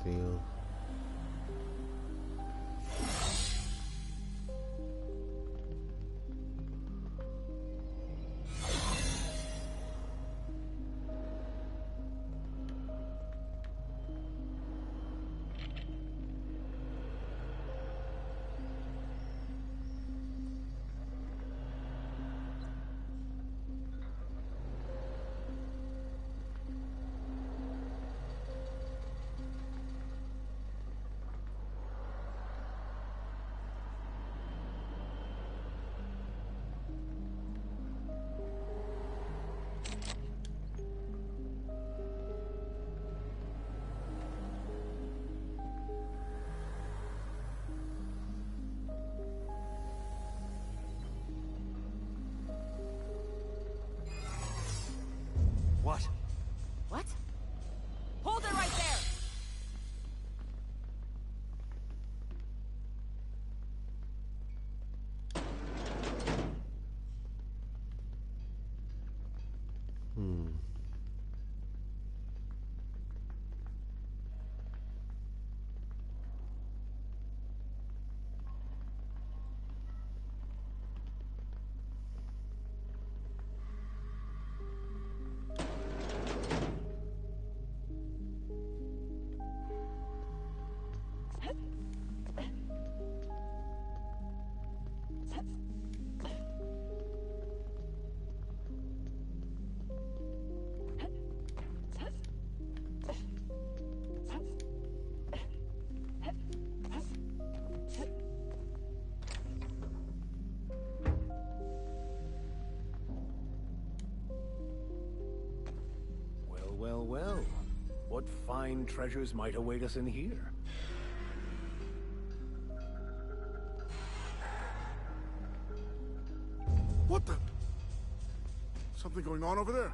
Seal. What? What? Hold it right there! Well, what fine treasures might await us in here? What the? Something going on over there?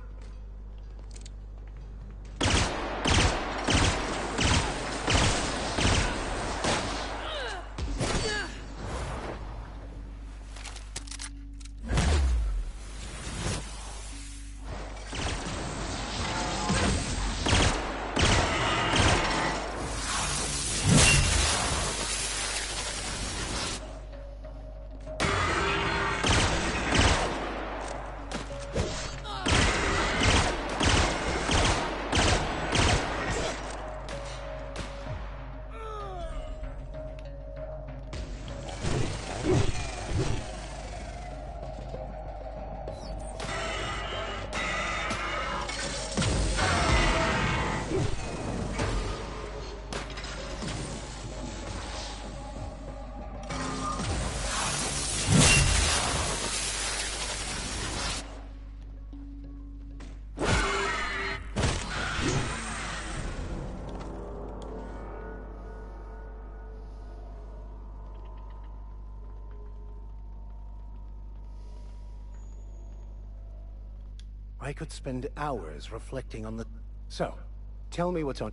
I could spend hours reflecting on the... So, tell me what's on...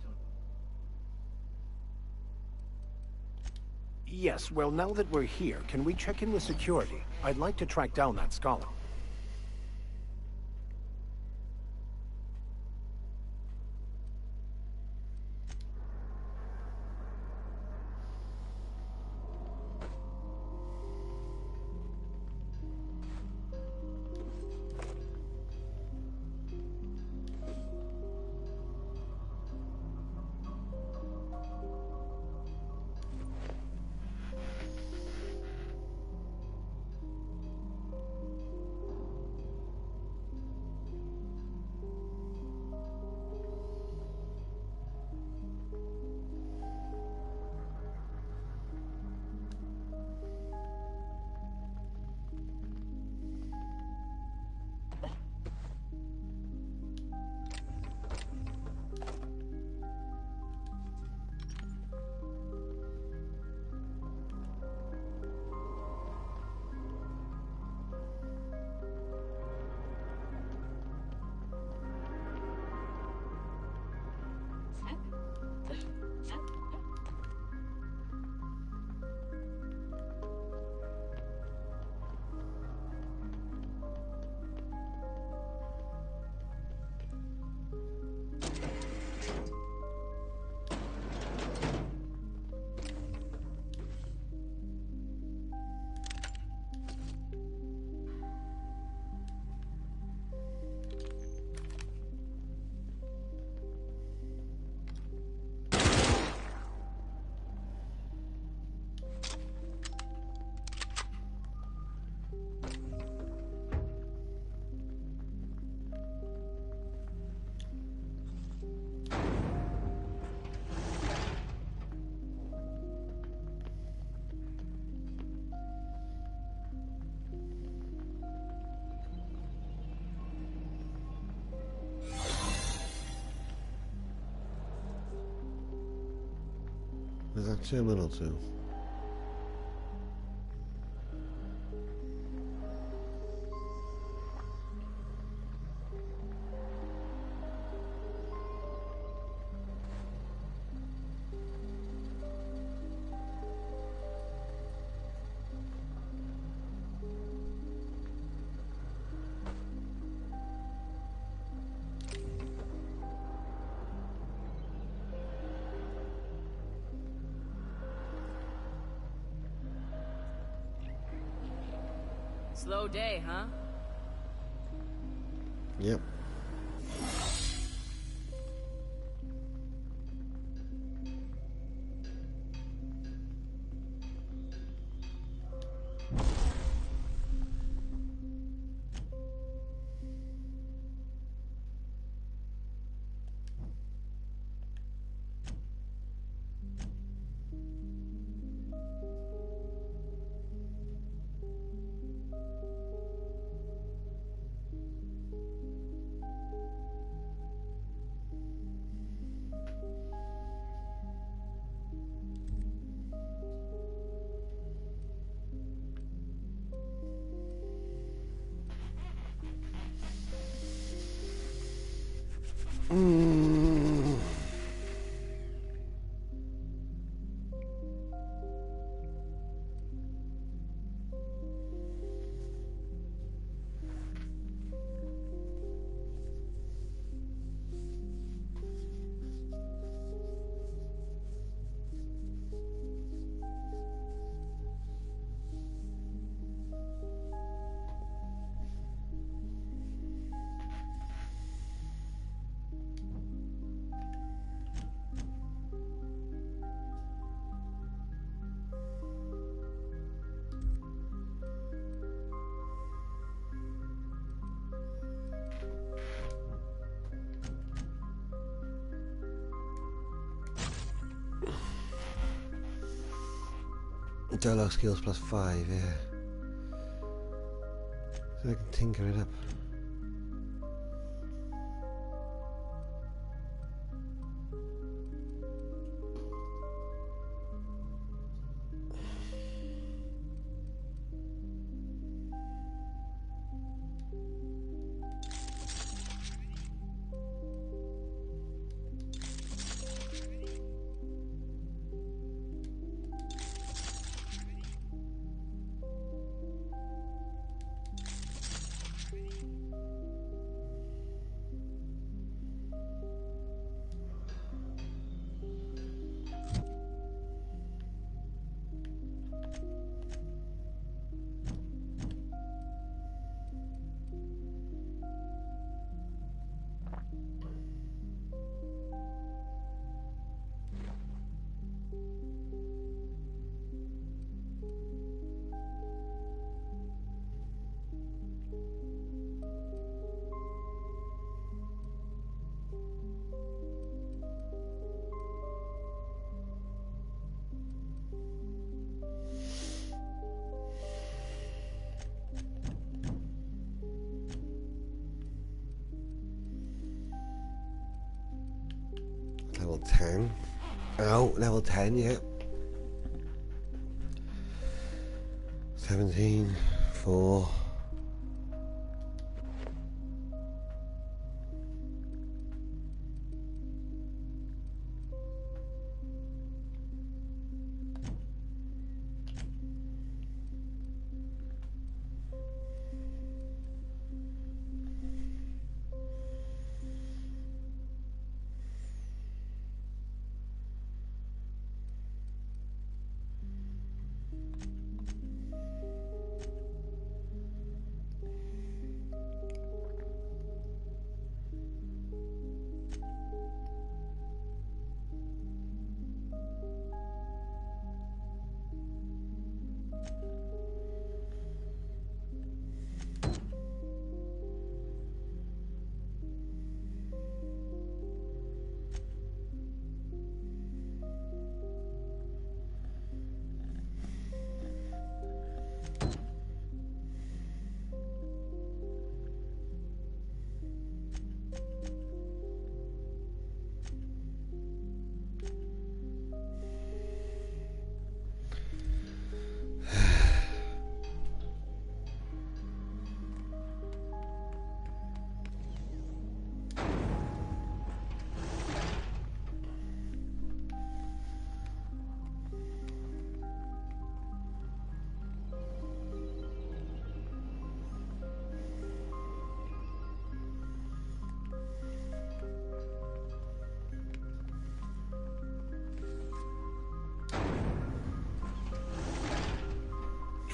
Yes, well, now that we're here, can we check in with security? I'd like to track down that scholar. Is that terminal too? Slow day, huh? Yep. Dialogue skills +5, yeah. So I can tinker it up. Level 10. Oh, level 10, yeah. 17, 4.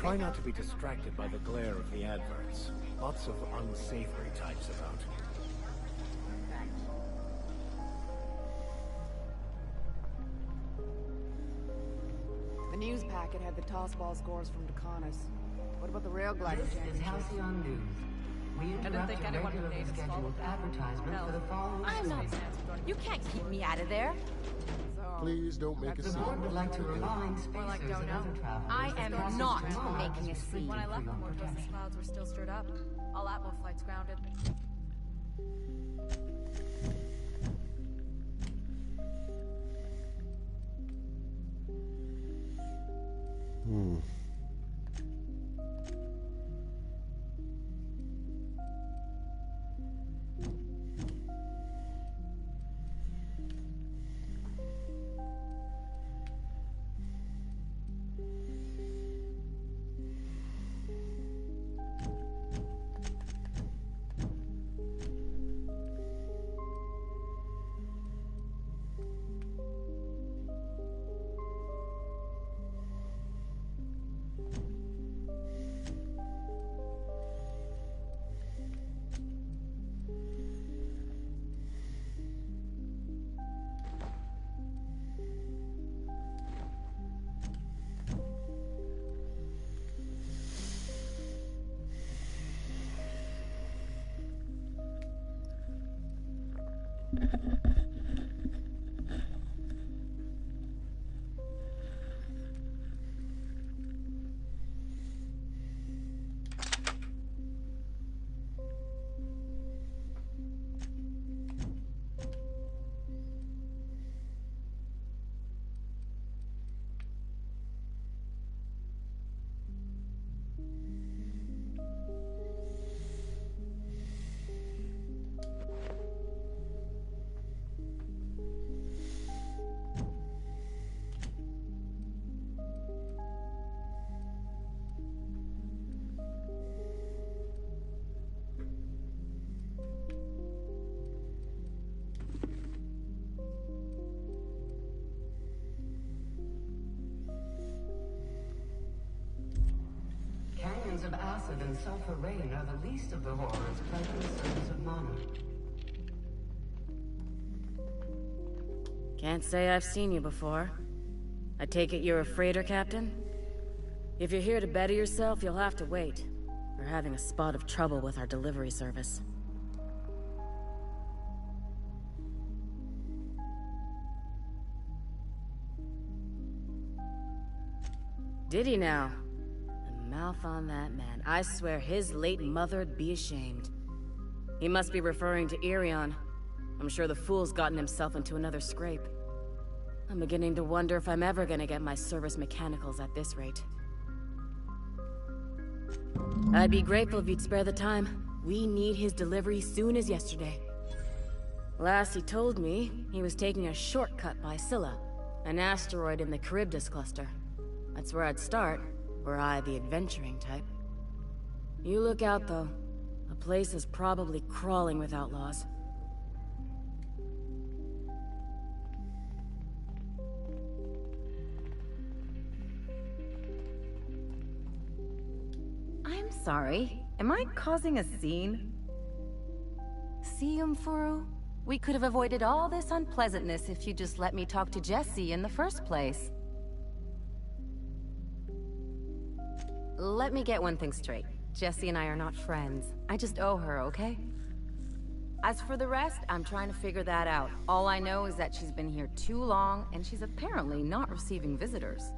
Try not to be distracted by the glare of the adverts. Lots of unsavory types about. The news packet had the tossball scores from Dakonis. What about the rail glider This is Halcyon News. We interrupt a regularly scheduled advertisement for the following I'm not. series. You can't keep me out of there. Please don't make a The scene. board would like to remind spacers and other travelers I that am passage not tomorrow making a is free scene. for your protection. clouds were still stirred up. All Atmo flights grounded. Hmm. Canyons of acid and sulfur rain are the least of the horrors plaguing the surface of Mana. Can't say I've seen you before. I take it you're a freighter captain? If you're here to better yourself, you'll have to wait. We're having a spot of trouble with our delivery service. Did he now? The mouth on that man. I swear his late mother'd be ashamed. He must be referring to Irion. I'm sure the fool's gotten himself into another scrape. I'm beginning to wonder if I'm ever gonna get my service mechanicals at this rate. I'd be grateful if you'd spare the time. We need his delivery soon as yesterday. Last he told me, he was taking a shortcut by Scylla, an asteroid in the Charybdis cluster. That's where I'd start, were I the adventuring type. You look out, though. The place is probably crawling with outlaws. I'm sorry. Am I causing a scene? See, Umfuru? We could have avoided all this unpleasantness if you just let me talk to Jessie in the first place. Let me get one thing straight. Jessie and I are not friends. I just owe her, okay? As for the rest, I'm trying to figure that out. All I know is that she's been here too long, and she's apparently not receiving visitors.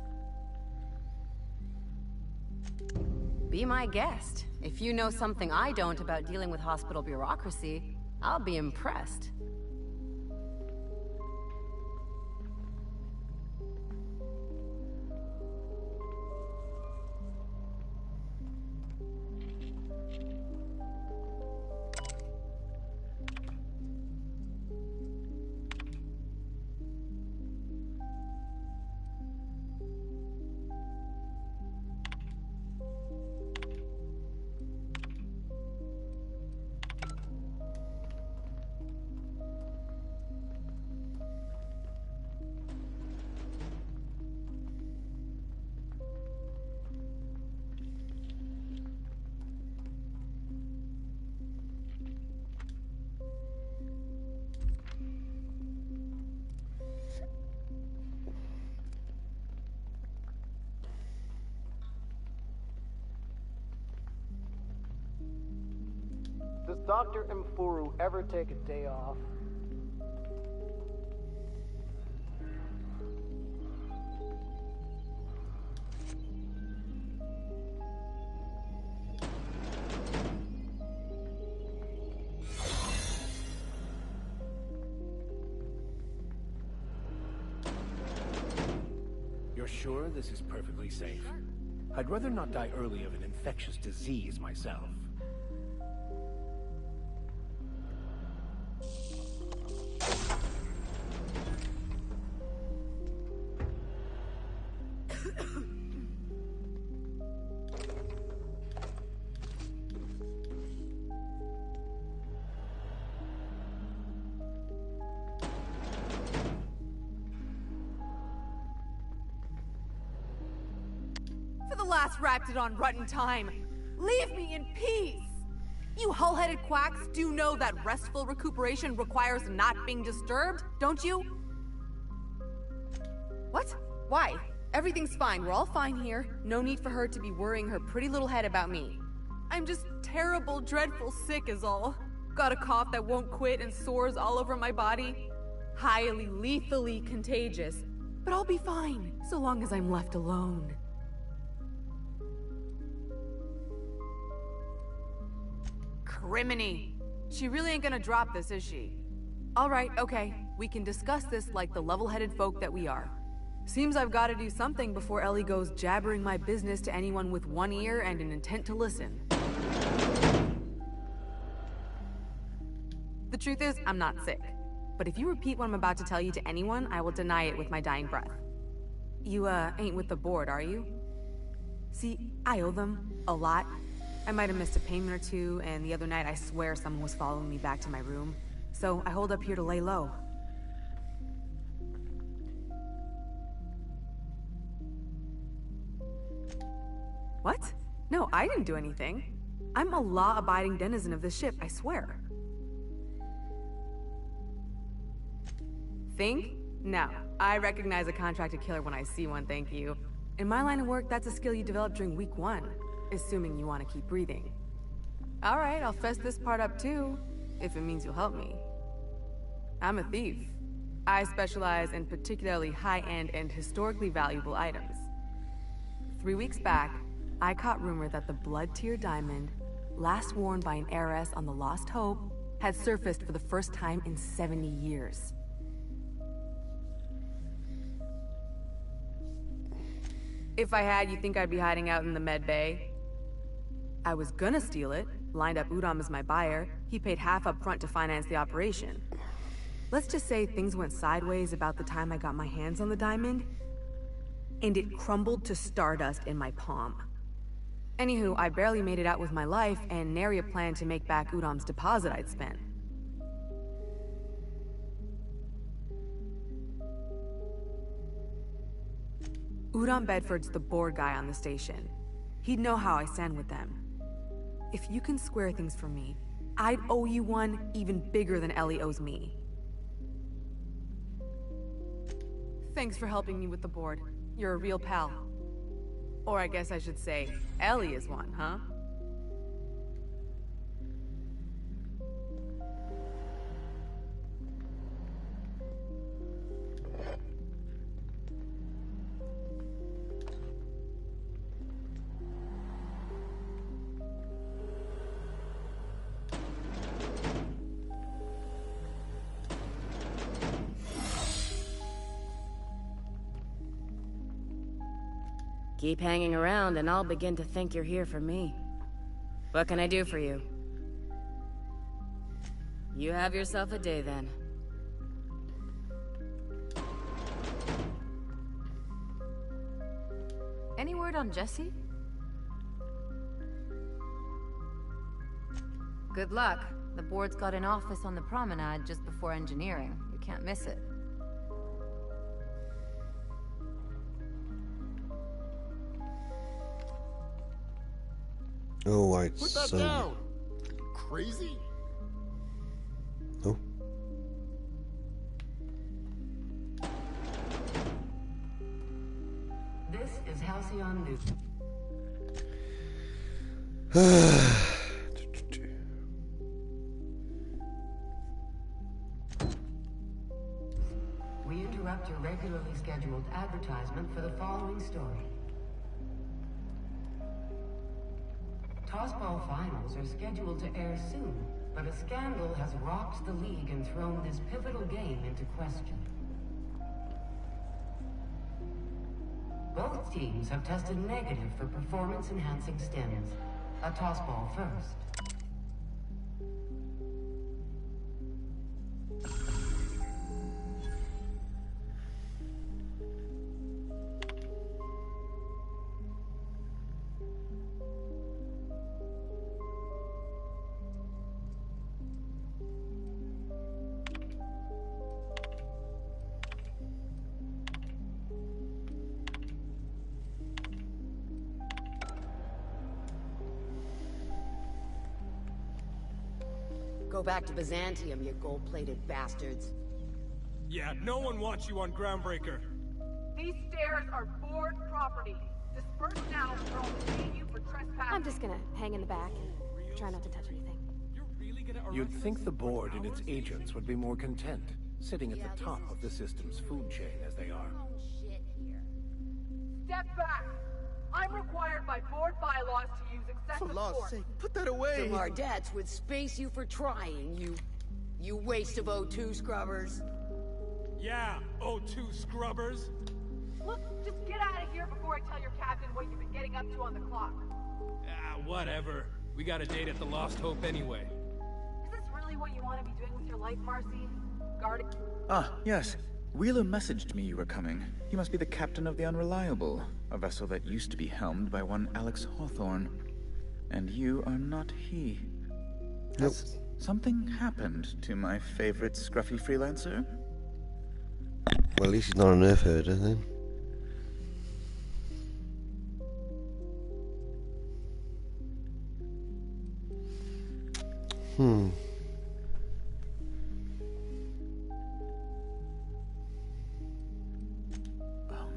Be my guest. If you know something I don't about dealing with hospital bureaucracy, I'll be impressed. Dr. Mfuru ever take a day off? You're sure this is perfectly safe? I'd rather not die early of an infectious disease myself. Last Raptidon rotten time. Leave me in peace! You hull-headed quacks do know that restful recuperation requires not being disturbed, don't you? What? Why? Everything's fine. We're all fine here. No need for her to be worrying her pretty little head about me. I'm just terrible, dreadful sick is all. Got a cough that won't quit and sores all over my body. Highly, lethally contagious. But I'll be fine, so long as I'm left alone. Criminy. She really ain't gonna drop this, is she? Alright, okay. We can discuss this like the level-headed folk that we are. Seems I've gotta do something before Ellie goes jabbering my business to anyone with one ear and an intent to listen. The truth is, I'm not sick. But if you repeat what I'm about to tell you to anyone, I will deny it with my dying breath. You, ain't with the board, are you? See, I owe them a lot. I might have missed a payment or two, and the other night I swear someone was following me back to my room. So I hold up here to lay low. What? No, I didn't do anything. I'm a law-abiding denizen of this ship, I swear. Think? No. I recognize a contracted killer when I see one, thank you. In my line of work, that's a skill you develop during week 1. Assuming you want to keep breathing. Alright, I'll fess this part up too, if it means you'll help me. I'm a thief. I specialize in particularly high-end and historically valuable items. 3 weeks back, I caught rumor that the blood-tier diamond, last worn by an heiress on the Lost Hope, had surfaced for the first time in 70 years. If I had, you think I'd be hiding out in the med bay? I was gonna steal it, lined up Udom as my buyer. He paid half up front to finance the operation. Let's just say things went sideways about the time I got my hands on the diamond, and it crumbled to stardust in my palm. Anywho, I barely made it out with my life, and nary a plan to make back Udom's deposit I'd spent. Udom Bedford's the board guy on the station. He'd know how I stand with them. If you can square things for me, I'd owe you one even bigger than Ellie owes me. Thanks for helping me with the board. You're a real pal. Or I guess I should say, Ellie is one, huh? Keep hanging around and I'll begin to think you're here for me. What can I do for you? You have yourself a day then. Any word on Jesse? Good luck. The board's got an office on the promenade just before engineering. You can't miss it. Oh, Put that down! Crazy? Oh. This is Halcyon Newton. regularly scheduled advertisement for the following story. Tossball finals are scheduled to air soon, but a scandal has rocked the league and thrown this pivotal game into question. Both teams have tested negative for performance-enhancing stims. A tossball first. Go back to Byzantium, you gold-plated bastards. Yeah, no one wants you on Groundbreaker. These stairs are board property. Disperse now or I'll pay you for trespassing. I'm just gonna hang in the back and try not to touch anything. You'd think the board and its agents would be more content, sitting at the top of the system's food chain as they are. Step back. I'm required by board bylaws to use excessive force. Put that away! So our debts would space you for trying, you waste of O2 scrubbers. Yeah, O2 scrubbers. Look, just get out of here before I tell your captain what you've been getting up to on the clock. Ah, whatever. We got a date at the Lost Hope anyway. Is this really what you want to be doing with your life, Marcy? Guarding... Ah, yes. Wheeler messaged me you were coming. He must be the captain of the Unreliable, a vessel that used to be helmed by one Alex Hawthorne. And you are not he. Nope. Has something happened to my favorite scruffy freelancer? Well, at least he's not an earth herder then. Oh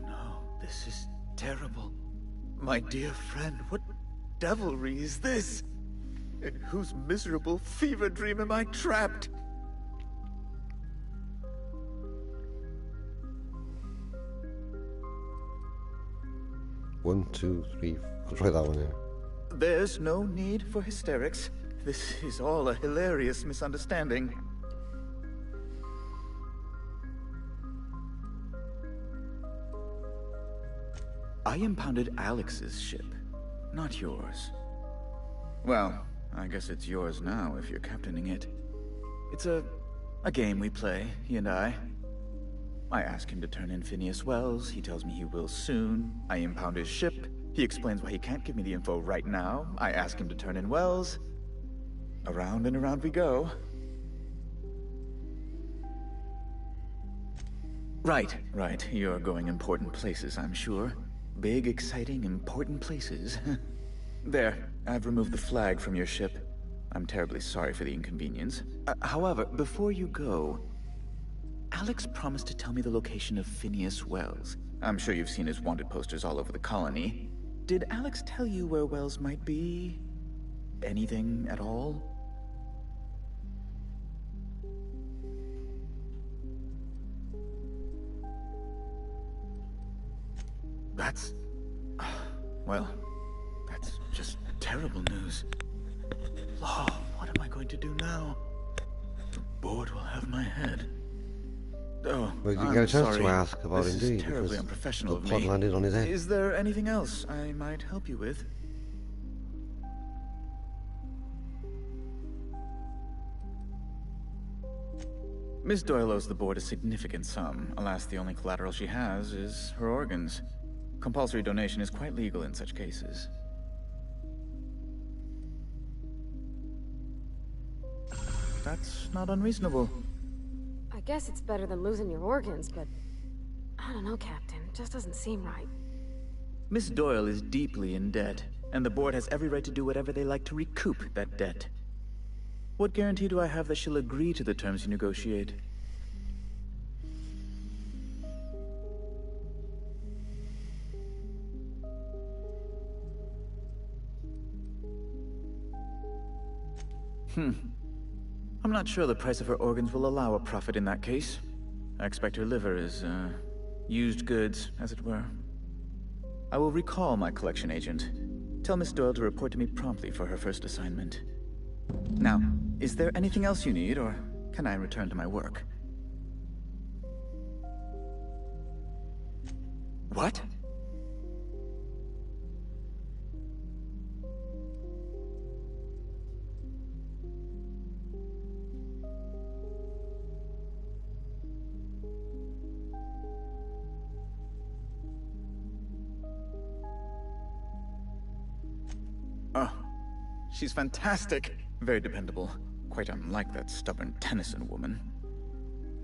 no, this is terrible. My dear friend, what devilry is this? In whose miserable fever dream am I trapped? One, two, three. I'll try that one now. There's no need for hysterics. This is all a hilarious misunderstanding. I impounded Alex's ship, not yours. Well, I guess it's yours now if you're captaining it. It's a game we play, he and I. I ask him to turn in Phineas Wells, he tells me he will soon. I impound his ship, he explains why he can't give me the info right now. I ask him to turn in Wells. Around and around we go. Right, you're going important places, I'm sure. Big, exciting, important places. There, I've removed the flag from your ship. I'm terribly sorry for the inconvenience. However, before you go, Alex promised to tell me the location of Phineas Wells. I'm sure you've seen his wanted posters all over the colony. Did Alex tell you where Wells might be? Anything at all? That's... well, that's just terrible news. Law, what am I going to do now? The board will have my head. Oh, Well, you I'm didn't get a chance sorry. to ask about This him, is do you? terribly Because unprofessional the of pod me. landed on his head. Is there anything else I might help you with? Miss Doyle owes the board a significant sum. Alas, the only collateral she has is her organs. Compulsory donation is quite legal in such cases. That's not unreasonable. I guess it's better than losing your organs, but... I don't know, Captain. It just doesn't seem right. Miss Doyle is deeply in debt, and the board has every right to do whatever they like to recoup that debt. What guarantee do I have that she'll agree to the terms you negotiate? I'm not sure the price of her organs will allow a profit in that case. I expect her liver is, Used goods, as it were. I will recall my collection agent. Tell Miss Doyle to report to me promptly for her first assignment. Now, is there anything else you need, or can I return to my work? What? Oh, she's fantastic. Very dependable. Quite unlike that stubborn Tennyson woman.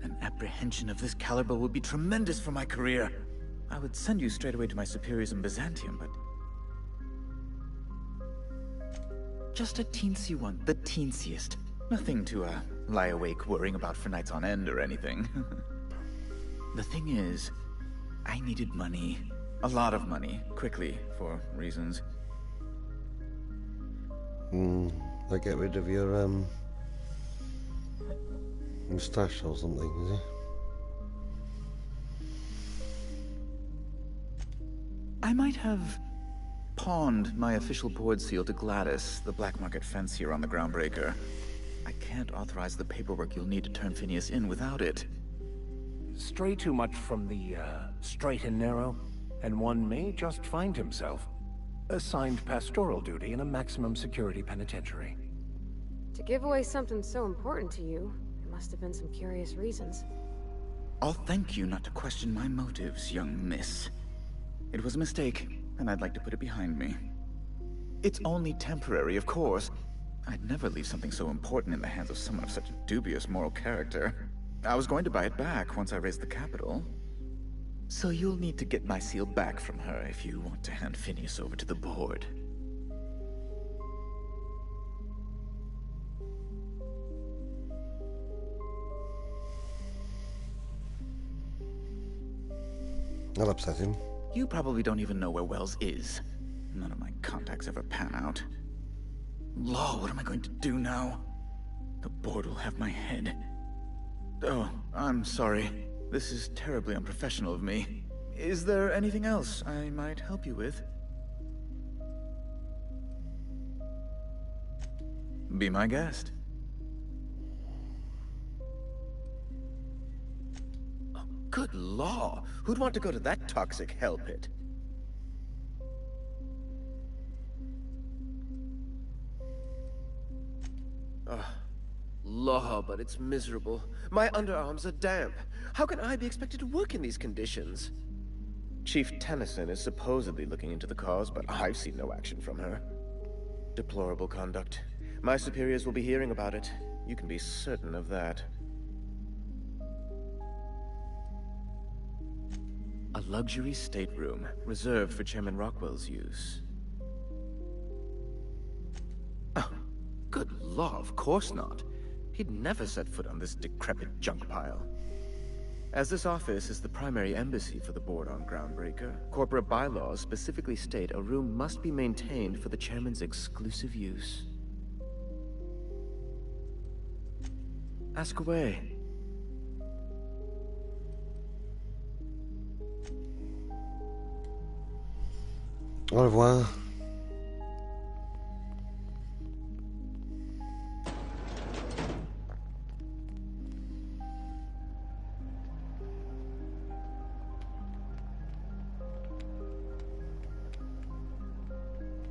An apprehension of this caliber would be tremendous for my career. I would send you straight away to my superiors in Byzantium, but... just a teensy one, the teensiest. Nothing to, lie awake worrying about for nights on end or anything. The thing is, I needed money. A lot of money, quickly, for reasons. I get rid of your, mustache or something, is it? I might have pawned my official board seal to Gladys, the black market fancier on the Groundbreaker. I can't authorize the paperwork you'll need to turn Phineas in without it. Stray too much from the, straight and narrow, and one may just find himself assigned pastoral duty in a maximum security penitentiary. To give away something so important to you, there must have been some curious reasons. I'll thank you not to question my motives, young miss. It was a mistake, and I'd like to put it behind me. It's only temporary, of course. I'd never leave something so important in the hands of someone of such dubious moral character. I was going to buy it back once I raised the capital. So you'll need to get my seal back from her if you want to hand Phineas over to the board. I'll upset him. You probably don't even know where Wells is. None of my contacts ever pan out. Law, what am I going to do now? The board will have my head. Oh, I'm sorry. This is terribly unprofessional of me. Is there anything else I might help you with? Be my guest. Oh, good law! Who'd want to go to that toxic hell pit? Law, but it's miserable. My underarms are damp. How can I be expected to work in these conditions? Chief Tennyson is supposedly looking into the cause, but I've seen no action from her. Deplorable conduct. My superiors will be hearing about it. You can be certain of that. A luxury stateroom, reserved for Chairman Rockwell's use. Oh, good law, of course not. He'd never set foot on this decrepit junk pile. As this office is the primary embassy for the board on Groundbreaker, corporate bylaws specifically state a room must be maintained for the chairman's exclusive use. Ask away. Au revoir.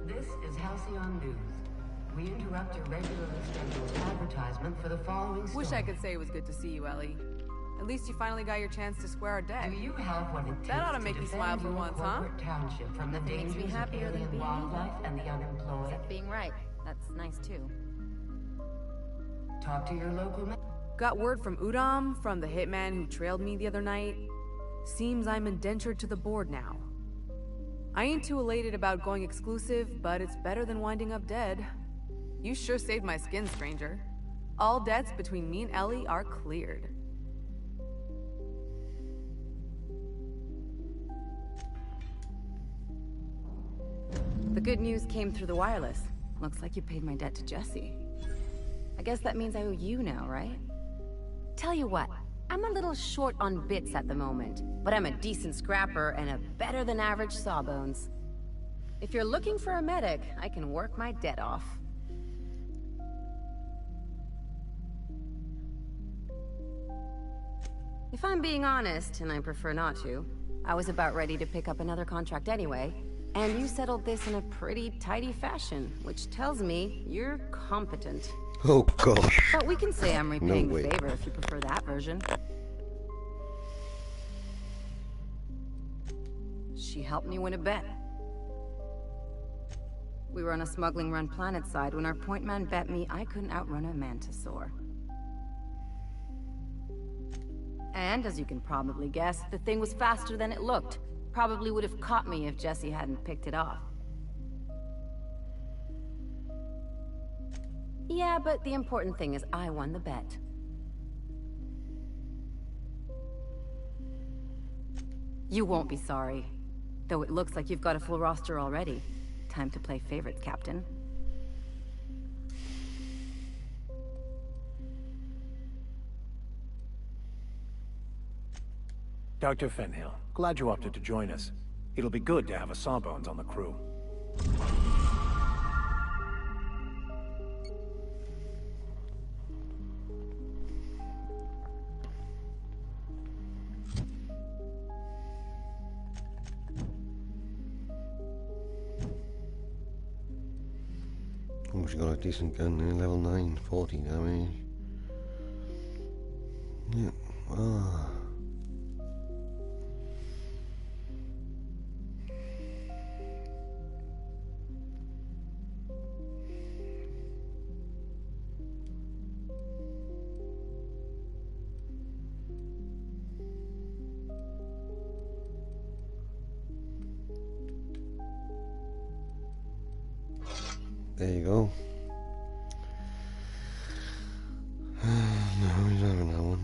This is Halcyon News. We interrupt your regularly scheduled advertisement for the following story. Wish I could say it was good to see you, Ellie. At least you finally got your chance to square our deck. Do you have what it takes that ought to make you smile for once, huh? Township from the Makes me dangers happier of than alien being wildlife and the unemployed? Except being right. That's nice too. Talk to your local Got word from Udom, from the hitman who trailed me the other night. Seems I'm indentured to the board now. I ain't too elated about going exclusive, but it's better than winding up dead. You sure saved my skin, stranger. All debts between me and Ellie are cleared. The good news came through the wireless. Looks like you paid my debt to Jesse. I guess that means I owe you now, right? Tell you what, I'm a little short on bits at the moment, but I'm a decent scrapper and a better-than-average sawbones. If you're looking for a medic, I can work my debt off. If I'm being honest, and I prefer not to, I was about ready to pick up another contract anyway, and you settled this in a pretty tidy fashion, which tells me you're competent. Oh gosh. But we can say I'm repaying No the way. favor if you prefer that version. She helped me win a bet. We were on a smuggling run planet side when our point man bet me I couldn't outrun a mantisaur. And as you can probably guess, the thing was faster than it looked. Probably would have caught me if Jesse hadn't picked it off. Yeah, but the important thing is I won the bet. You won't be sorry. Though it looks like you've got a full roster already. Time to play favorites, Captain. Dr. Fenhill, glad you opted to join us. It'll be good to have a Sawbones on the crew. Oh, she got a decent gun there, level 9, 40 damage. Yeah. Ah. There you go. No, he's having that one.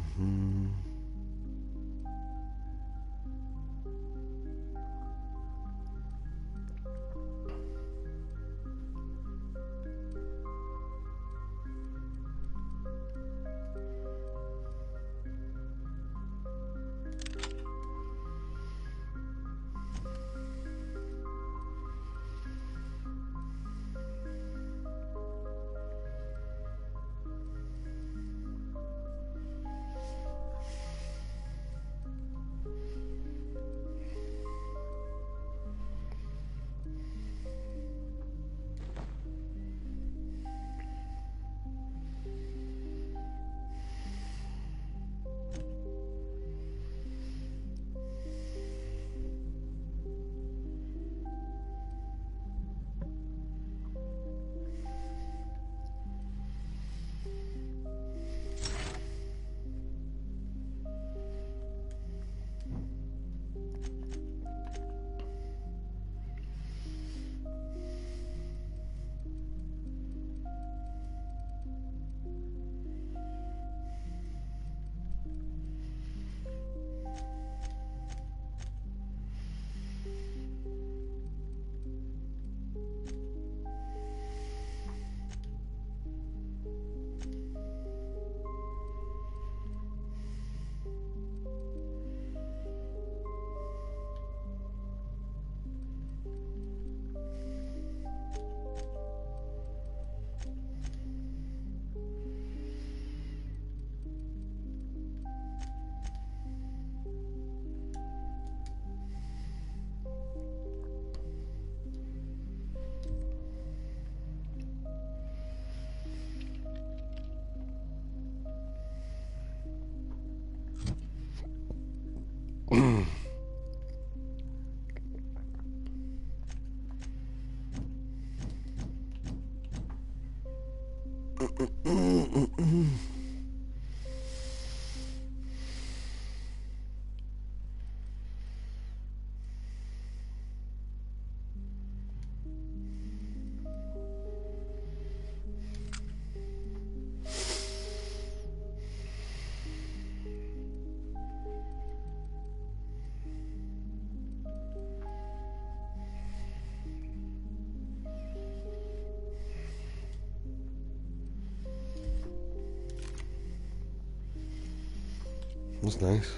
That's nice.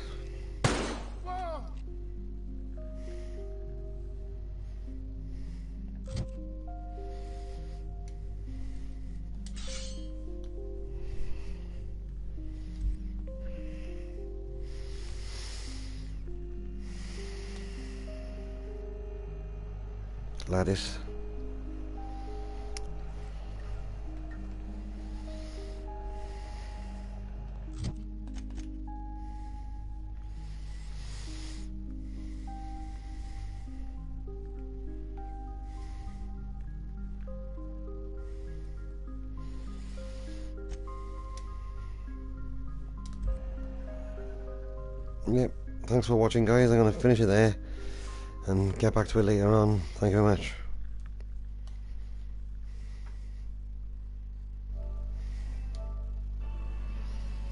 Lattice. Yep, thanks for watching guys. I'm going to finish it there and get back to it later on. Thank you very much.